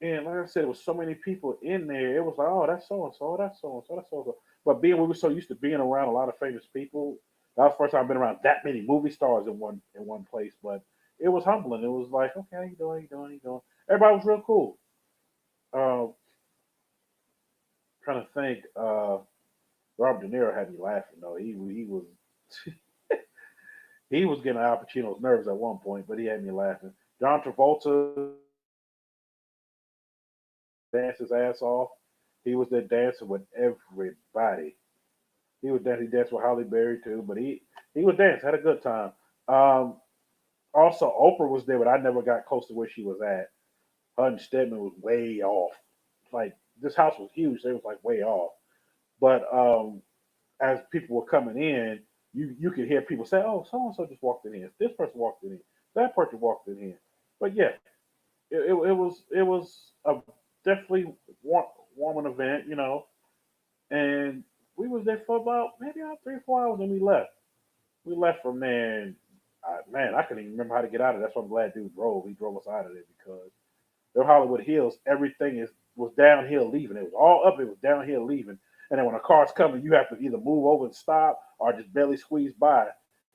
like I said, it was so many people in there. It was like, oh, that's so and so, that's so and so, that's so and so. But we were so used to being around a lot of famous people. That was the first time I've been around that many movie stars in one place. But it was humbling. It was like, okay, how you doing? How you doing? How you doing? Everybody was real cool. Uh, Trying to think. Robert De Niro had me laughing though. He was he was getting Al Pacino's nerves at one point, but he had me laughing. John Travolta danced his ass off. He was there dancing with everybody. He danced with Holly Berry too, but he was dancing, had a good time. Um, Also, Oprah was there, but I never got close to where she was at. Her and Stedman was way off. Like this house was huge, they was like way off. But as people were coming in, you could hear people say, "Oh, so and so just walked in here. This person walked in here. That person walked in here." But yeah, it was a definitely warming event, and we was there for about maybe about 3 or 4 hours, and we left. We left from there, and man, I couldn't even remember how to get out of it. That's why I'm glad dude drove. He drove us out of there because the Hollywood Hills, everything was downhill leaving. It was all up, it was downhill leaving. And then when a car's coming, you have to either move over and stop or just barely squeeze by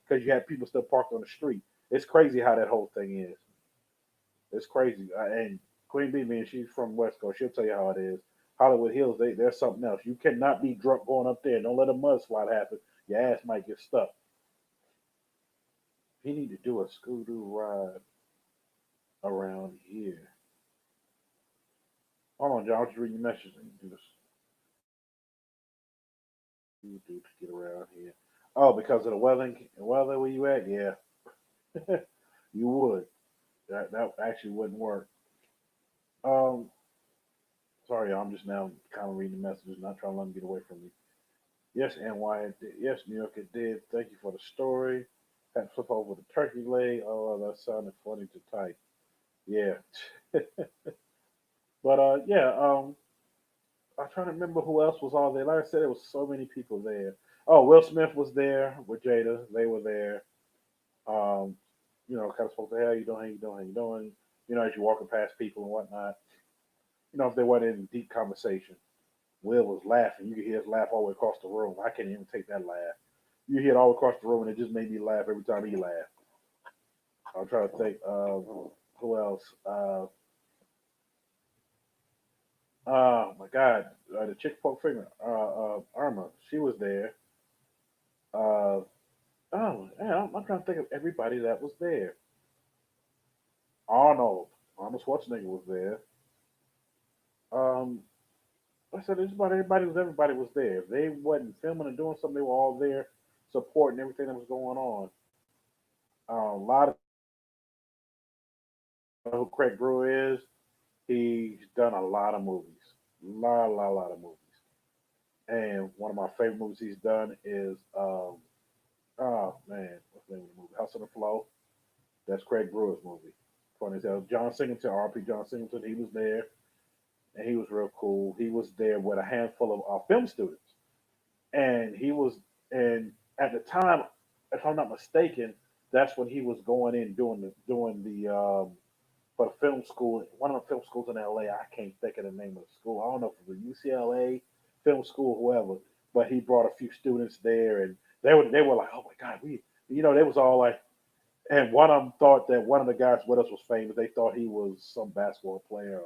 because you have people still parked on the street. It's crazy how that whole thing is. It's crazy. And Queen Bee, man, she's from West Coast. She'll tell you how it is. Hollywood Hills, they're something else. You cannot be drunk going up there. Don't let a mudslide happen. Your ass might get stuck. He need to do a scooter ride around here. Hold on, John. I'll just read your message and do this. You do to get around here. Oh, because of the weather where you at? Yeah, you would. That actually wouldn't work. Um, Sorry, I'm just now kind of reading the messages, not trying to let them get away from me. Yes, NY, it did. Yes, New York, it did. Thank you for the story. Had to flip over the turkey leg. Oh, that sounded funny to type. Yeah. But yeah, I'm trying to remember who else was all there. Like I said, there was so many people there. Oh, Will Smith was there with Jada. They were there. Um, kind of spoke to, hey, how you doing, how you doing, how you doing. As you're walking past people and whatnot. If they weren't in deep conversation. Will was laughing. You could hear his laugh all the way across the room. I can't even take that laugh. You hear it all across the room, and it just made me laugh every time he laughed. I'm trying to think who else. Oh my God, the chick poke finger, Irma, she was there. Uh, oh, yeah, I'm trying to think of everybody that was there. Arnold, Arnold Schwarzenegger was there. Um, I said just about everybody was there. If they wasn't filming and doing something, they were all there supporting everything that was going on. A lot of who Craig Brewer is. He's done a lot of movies, lot of movies. And one of my favorite movies he's done is oh man, what's the name of the movie? House on the Flow. That's Craig Brewer's movie. Funny as hell. John Singleton, R.P. John Singleton, he was there, and he was real cool. He was there with a handful of film students, and he was, and at the time, if I'm not mistaken, that's when he was going in doing the for the film school, one of the film schools in LA. I can't think of the name of the school. I don't know if it was UCLA film school, whoever. But he brought a few students there, and they were like, oh my God, they was all like, and one of them thought that one of the guys with us was famous. They thought he was some basketball player,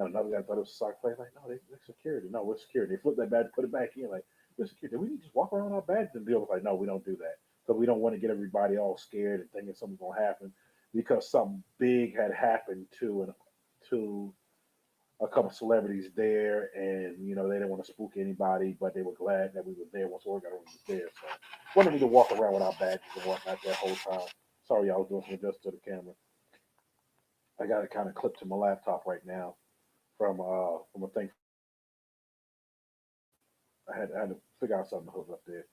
and another guy thought it was a soccer player. Like, no, they're security. No, we're security. They flipped that badge, put it back in. Like, we're security. We need to just walk around with our badge. And Bill was like, no, we don't do that because we don't want to get everybody all scared and thinking something's gonna happen because something big had happened to a couple celebrities there, and they didn't want to spook anybody, but they were glad that we were there once Oregon was there. So wanted me to walk around with our badges and whatnot that whole time. Sorry, I was doing some adjusting to the camera. I got it kind of clipped to my laptop right now from a thing. I had to figure out something to hook up there.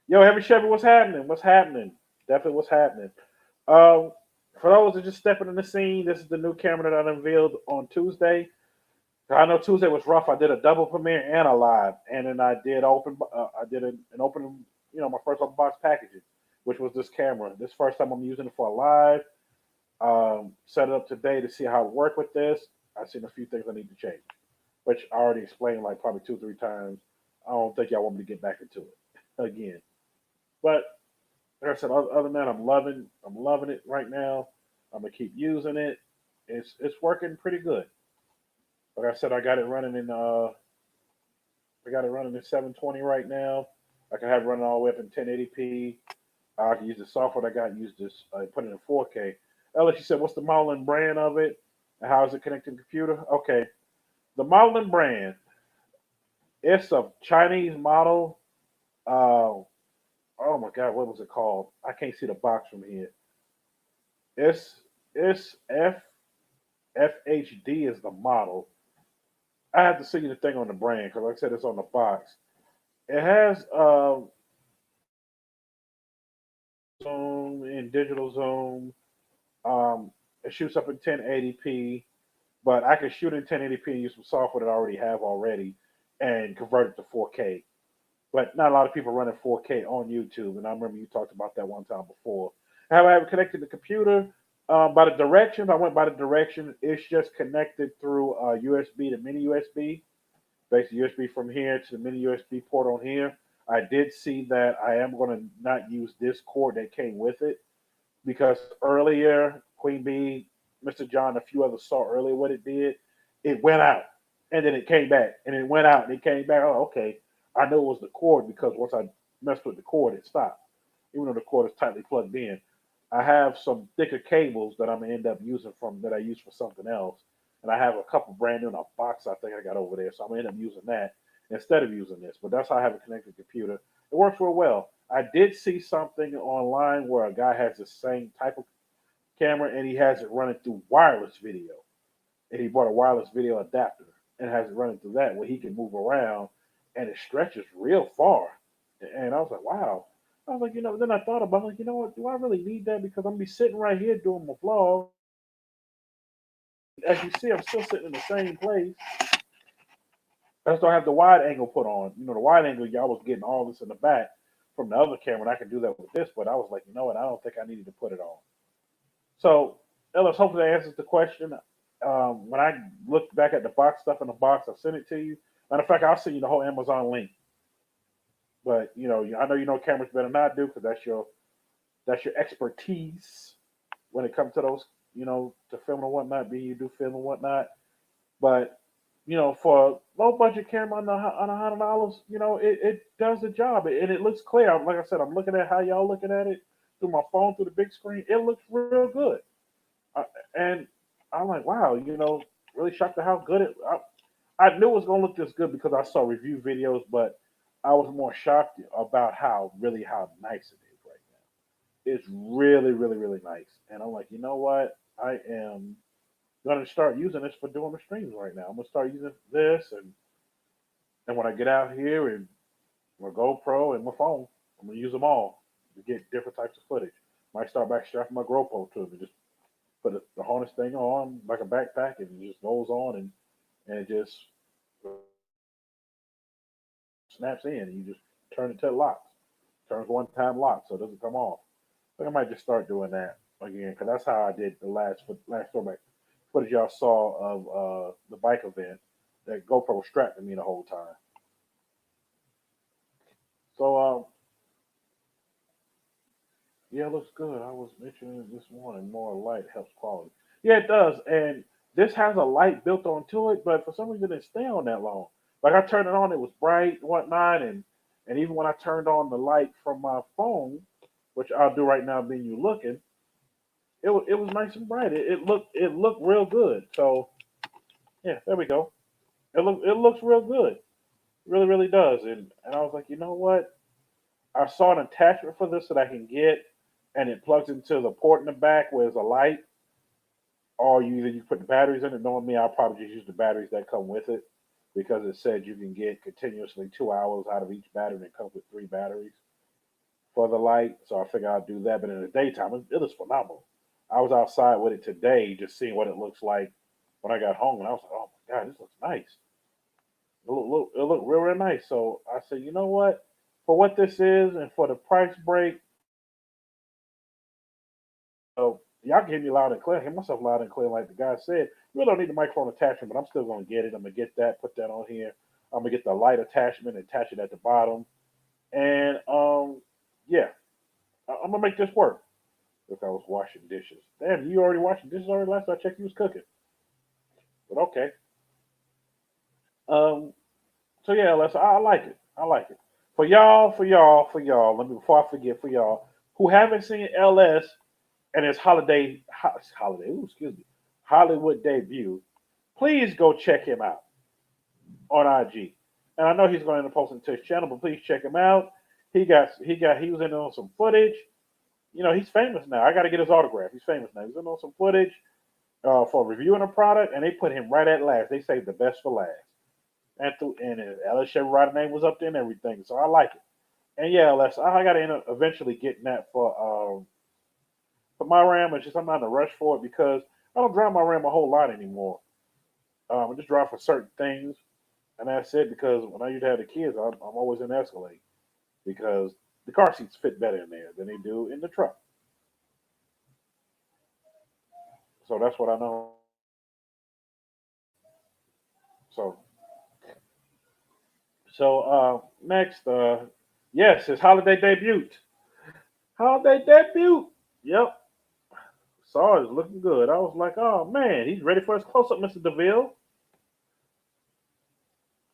Yo, Heavy Chevy, what's happening? What's happening? Definitely, what's happening? Um, for those that just stepping in the scene, this is the new camera that I unveiled on Tuesday. I know Tuesday was rough. I did a double premiere and a live, and then I did I did an open, my first open box packaging, which was this camera. This first time I'm using it for a live. Set it up today to see how it work with this. I've seen a few things I need to change, which I already explained like probably 2 3 times. I don't think y'all want me to get back into it again. But like I said, other than that, I'm loving it right now. I'm gonna keep using it. It's working pretty good. Like I said, I got it running in 720 right now. I can have it running all the way up in 1080p. I can use the software I got, use this, put it in 4K. Ella, she said, what's the model and brand of it? And how is it connected to the computer? Okay. The model and brand, it's a Chinese model. Uh, oh my God, what was it called? I can't see the box from here. It's FHD is the model. I have to see the thing on the brand because, like I said, it's on the box. It has zoom and digital zoom. Um, it shoots up in 1080p, but I can shoot in 1080p and use some software that I already have already and convert it to 4K. But not a lot of people running 4K on YouTube, and I remember you talked about that one time before. How I have it connected to the computer by the directions. I went by the direction. It's just connected through USB to mini USB. Basically, USB from here to the mini USB port on here. I did see that I am going to not use this cord that came with it because earlier Queen Bee, Mr. John, a few others saw earlier what it did. It went out and then it came back and it went out and it came back. Oh, okay. I know it was the cord because once I messed with the cord, it stopped. Even though the cord is tightly plugged in, I have some thicker cables that I'm gonna end up using from that I use for something else, and I have a couple brand new in a box I think I got over there, so I'm gonna end up using that instead of using this. But that's how I have a connected computer. It works real well. I did see something online where a guy has the same type of camera and he has it running through wireless video. And he bought a wireless video adapter and has it running through that where he can move around and it stretches real far. And I was like, wow. I was like, then I thought about it, like, you know what, do I really need that? Because I'm gonna be sitting right here doing my vlog as you see, I'm still sitting in the same place. I just don't have the wide angle put on. You know, the wide angle, y'all was getting all this in the back from the other camera, and I can do that with this. But I was like, you know what? I don't think I needed to put it on. So, Ellis, hopefully that answers the question. When I looked back at the box stuff in the box, I'll send it to you. Matter of fact, I'll send you the whole Amazon link. But you know, I know you know cameras better than I do because that's your expertise when it comes to those, you know, to film and whatnot. Being you do film and whatnot, but you know, for a low budget camera on $100, you know, it does the job and it looks clear. Like I said, I'm looking at how y'all looking at it through my phone through the big screen. It looks real good, and I'm like, wow, you know, really shocked at how good it. I knew it was gonna look this good because I saw review videos, but I was more shocked about how nice it is right now. It's really, really, really nice, and I'm like, you know what? I am gonna start using this for doing the streams right now. I'm gonna start using this, and when I get out here and my GoPro and my phone, I'm gonna use them all to get different types of footage. Might start back strapping my GoPro to it and just put the harness thing on like a backpack, and it just goes on and it just snaps in, and you just turn it to locks. Turns one time lock, so it doesn't come off. I think I might just start doing that again because that's how I did the last throwback footage y'all saw of the bike event. That GoPro was strapped to me the whole time. So yeah, it looks good. I was mentioning this morning, more light helps quality. Yeah, it does, and this has a light built onto it, but for some reason it didn't stay on that long. Like I turned it on, it was bright and whatnot, and even when I turned on the light from my phone, which I'll do right now, being you looking, it was nice and bright. It looked real good. So yeah, there we go. It looks real good. Really, really does. And I was like, you know what? I saw an attachment for this that I can get, and it plugs into the port in the back where there's a light, or you put the batteries in it. Knowing me, I'll probably just use the batteries that come with it because it said you can get continuously 2 hours out of each battery, and it comes with three batteries for the light. So I figured I'd do that. But in the daytime, it was phenomenal. I was outside with it today, just seeing what it looks like when I got home, and I was like, oh my god, this looks nice. It looked real, real nice. So I said, you know what? For what this is and for the price break, y'all can hear me loud and clear. I hear myself loud and clear, like the guy said. You really don't need the microphone attachment, but I'm still gonna get it. I'm gonna get that, put that on here. I'm gonna get the light attachment, attach it at the bottom, and yeah, I'm gonna make this work. If I was washing dishes, damn, you already washing dishes already? Last time I checked, you was cooking. But okay. Um, So yeah, I like it. I like it. For y'all. Let me before I forget, for y'all who haven't seen LS and his holiday, ooh, excuse me, Hollywood debut, please go check him out on IG. And I know he's going to post it to his channel, but please check him out. He was in on some footage. You know, he's famous now. I got to get his autograph. He's famous now. He's in on some footage for reviewing a product, and they put him right at last. They saved the best for last. And Alex Chevrolet name was up there and everything. So I like it. And yeah, I got to end up eventually getting that for my Ram. It's just I'm not in a rush for it because I don't drive my Ram a whole lot anymore. I just drive for certain things, and that's it. Because when I used to have the kids, I'm always in Escalade because the car seats fit better in there than they do in the truck. So that's what I know. So next, yes, his holiday debut. Holiday debut. Yep. Saw is looking good. I was like, oh man, he's ready for his close up, Mr. DeVille.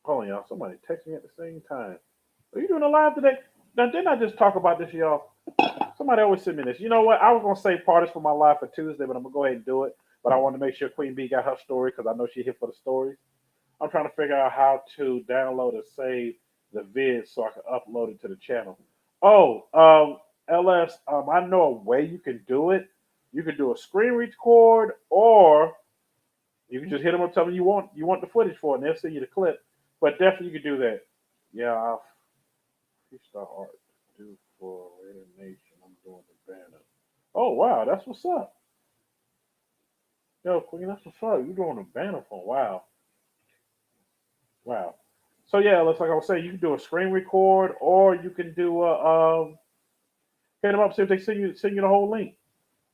Hold on, y'all. Somebody text me at the same time. Are you doing a live today? Now, didn't I just talk about this, y'all? Somebody always send me this. You know what? I was gonna save parties for my live for Tuesday, but I'm gonna go ahead and do it. But I want to make sure Queen B got her story because I know she here for the stories. I'm trying to figure out how to download or save the vid so I can upload it to the channel. Oh, LS, I know a way you can do it. You can do a screen record, or you can just hit them up, tell them you want the footage for it, and they'll send you the clip. But definitely you can do that. Yeah, I'll freestyle art do for Raider Nation. I'm doing the banner. Oh wow, that's what's up. Yo, Queen, that's what's up. You doing a banner phone? Wow, wow. So yeah, looks like I was saying, you can do a screen record, or you can do a hit them up, see if they send you the whole link.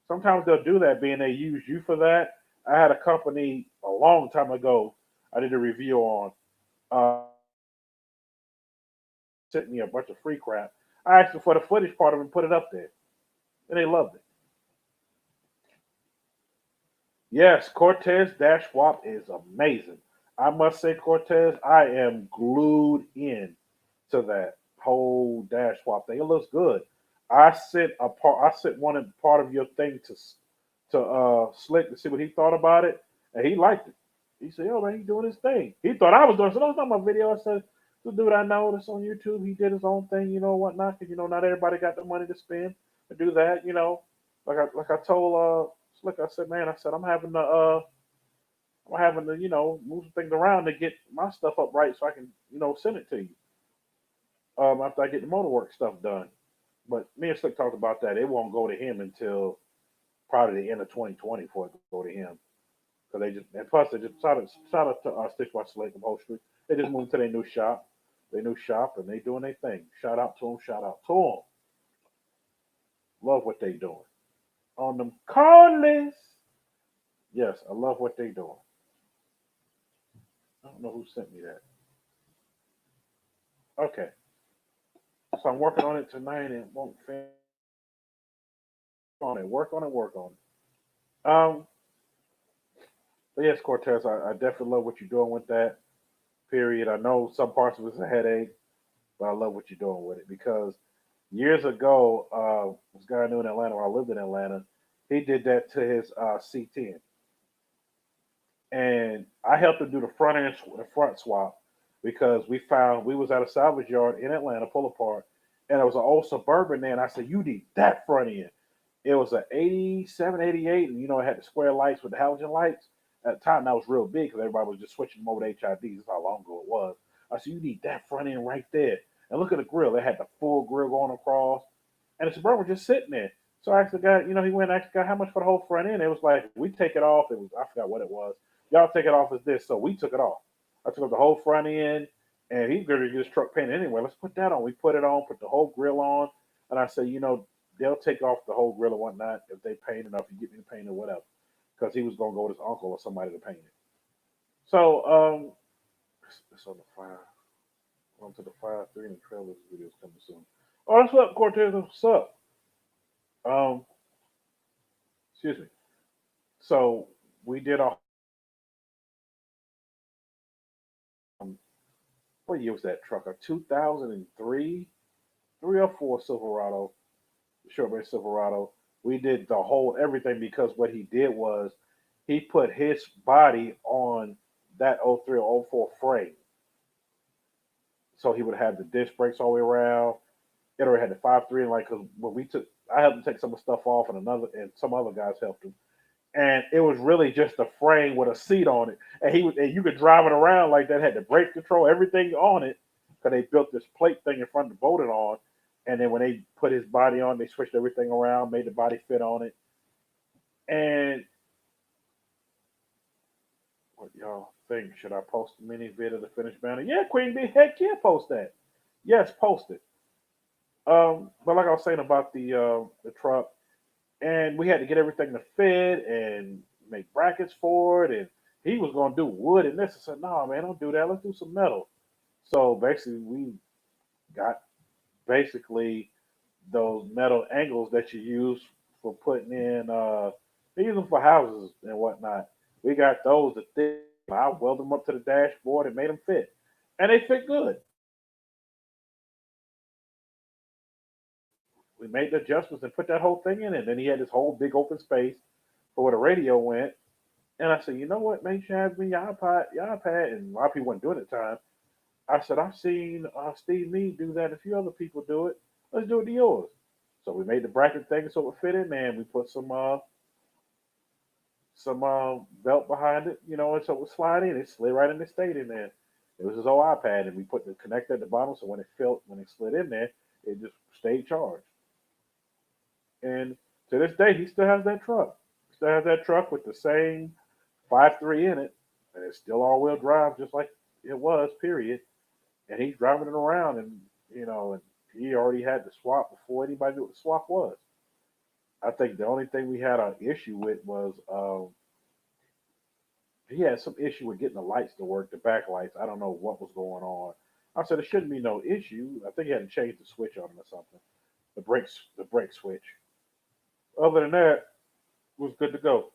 Sometimes they'll do that, being they use you for that. I had a company a long time ago. I did a review on. Sent me a bunch of free crap. I asked them for the footage part of it and put it up there, and they loved it. Yes, Cortez Dash Swap is amazing. I must say, Cortez, I am glued in to that whole Dash Swap thing. It looks good. I sent one part of your thing to Slick to see what he thought about it, and he liked it. He said, "Yo, man, he doing his thing." He thought I was doing. So that was not my video. I said, "The dude I know that's on YouTube, he did his own thing, whatnot. Because not everybody got the money to spend to do that. Like I told Slick, I said, man, I said I'm having to move some things around to get my stuff up right so I can send it to you after I get the motorwork stuff done. But me and Slick talked about that. It won't go to him until probably the end of 2020 for it to go to him. Because they just, and plus they just shout out to Stitch by Slick Upholstery. They just moved to their new shop, and they doing their thing. Shout out to them, shout out to them. Love what they doing on them call Yes, I love what they doing. I don't know who sent me that. Okay, so I'm working on it tonight and won't finish on it. Work on it. Work on it. But yes, Cortez, I definitely love what you're doing with that. Period. I know some parts of it's a headache, but I love what you're doing with it because years ago, this guy I knew in Atlanta when I lived in Atlanta, he did that to his C10, and I helped him do the front swap because we was at a salvage yard in Atlanta, pull apart, and it was an old Suburban there, and I said, "You need that front end." It was a 87, 88, and it had the square lights with the halogen lights. At the time, that was real big because everybody was just switching them over to HIDs. That's how long ago it was. I said, "You need that front end right there." And look at the grill. It had the full grill going across, and the Suburban was just sitting there. So I asked the guy, he went and asked the guy how much for the whole front end. It was like, we take it off. It was, I forgot what it was. Y'all take it off as this. So we took it off. I took off the whole front end, and he's going to get his truck painted anyway. Let's put that on. We put it on, put the whole grill on. And I said, they'll take off the whole grill and whatnot if they paint it, or if you get me to paint it or whatever. Because he was going to go with his uncle or somebody to paint it. So, it's on the fire. On to the fire 3 and the trailers videos coming soon. Oh, what's up, Cortez? What's up? Um, excuse me. So we did a what year was that truck? A 2003, 304 Silverado, short Silverado. We did the whole everything because what he did was he put his body on that '03 or '04 frame. So he would have the disc brakes all the way around. It already had the 5.3 and like because when we took I helped him take some of the stuff off and some other guys helped him. And it was really just a frame with a seat on it. And you could drive it around like that, had the brake control, everything on it. Because they built this plate thing in front of the bolted on. And then when they put his body on, they switched everything around, made the body fit on it. And what y'all think? Should I post a mini vid of the finished banner? Yeah, Queen Bee, heck yeah, post that. Yes, post it. But like I was saying about the truck, and we had to get everything to fit and make brackets for it. And he was gonna do wood and this. I said, "No, man, don't do that. Let's do some metal." So basically, we got basically those metal angles that you use for putting in. They use them for houses and whatnot. We got those. The thick. I welded them up to the dashboard and made them fit, and they fit good. We made the adjustments and put that whole thing in, and then he had this whole big open space for where the radio went. And I said, you know what? Make sure you have me your iPad. And a lot of people weren't doing it at the time. I said, I've seen Steve Mead do that. A few other people do it. Let's do it to yours. So we made the bracket thing so it would fit in there. And we put some belt behind it, and so it would slide in. It slid right in. It stayed in there. It was his old iPad, and we put the connector at the bottom, so when it slid in there, it just stayed charged. And to this day, he still has that truck. Still has that truck with the same 5.3 in it, and it's still all-wheel drive, just like it was. Period. And he's driving it around, and and he already had the swap before anybody knew what the swap was. I think the only thing we had an issue with was he had some issue with getting the lights to work, the backlights. I don't know what was going on. I said it shouldn't be no issue. I think he had to change the switch on it or something. The brake switch. Other than that, it was good to go.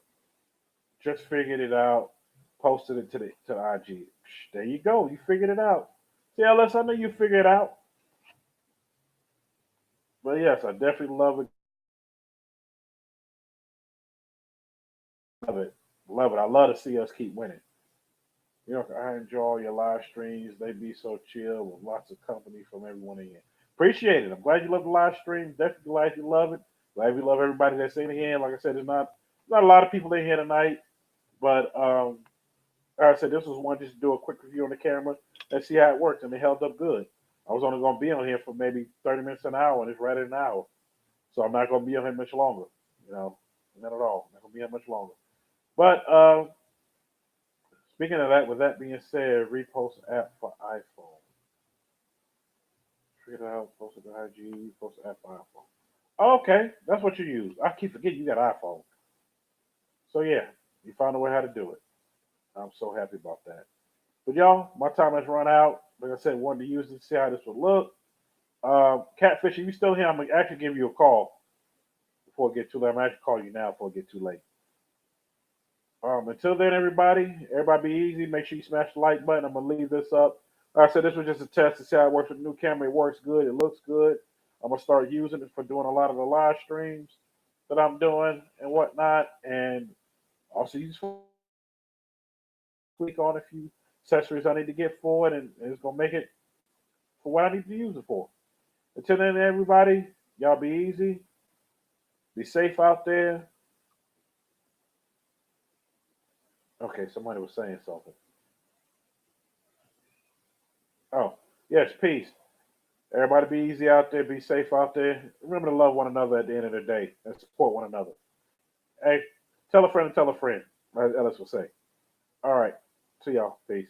Just figured it out. Posted it to the IG. There you go. You figured it out. See, Ellis, I know you figured it out. But yes, I definitely love it. Love it. Love it. I love to see us keep winning. I enjoy your live streams. They be so chill with lots of company from everyone in. Appreciate it. I'm glad you love the live streams. Definitely glad you love it. Glad you love everybody that's in here. Like I said, there's not a lot of people in here tonight, but like I said, this was one just to do a quick review on the camera and see how it works, and it held up good. I was only going to be on here for maybe 30 minutes an hour, and it's right at an hour, so I'm not going to be on here much longer. Not at all. I'm not going to be here much longer. But speaking of that, with that being said, repost app for iPhone. Figure it out. Post it to IG. Post the app for iPhone. Oh, okay, that's what you use. I keep forgetting you got an iPhone. So yeah, you found a way how to do it. I'm so happy about that. But y'all, my time has run out. Like I said, wanted to use it to see how this would look. Catfish, if you still here, I'm gonna actually give you a call before it get too late. I'm gonna actually call you now before it get too late. Until then, everybody be easy. Make sure you smash the like button. I'm gonna leave this up. Like I said, this was just a test to see how it works with the new camera. It works good. It looks good. I'm gonna start using it for doing a lot of the live streams that I'm doing and whatnot. And also use for click on a few accessories I need to get for it, and it's gonna make it for what I need to use it for. Until then, everybody, y'all be easy. Be safe out there. Okay, somebody was saying something. Oh, yes, peace. Everybody be easy out there. Be safe out there. Remember to love one another at the end of the day and support one another. Hey, tell a friend and tell a friend, as Ellis will say. All right. See y'all. Peace.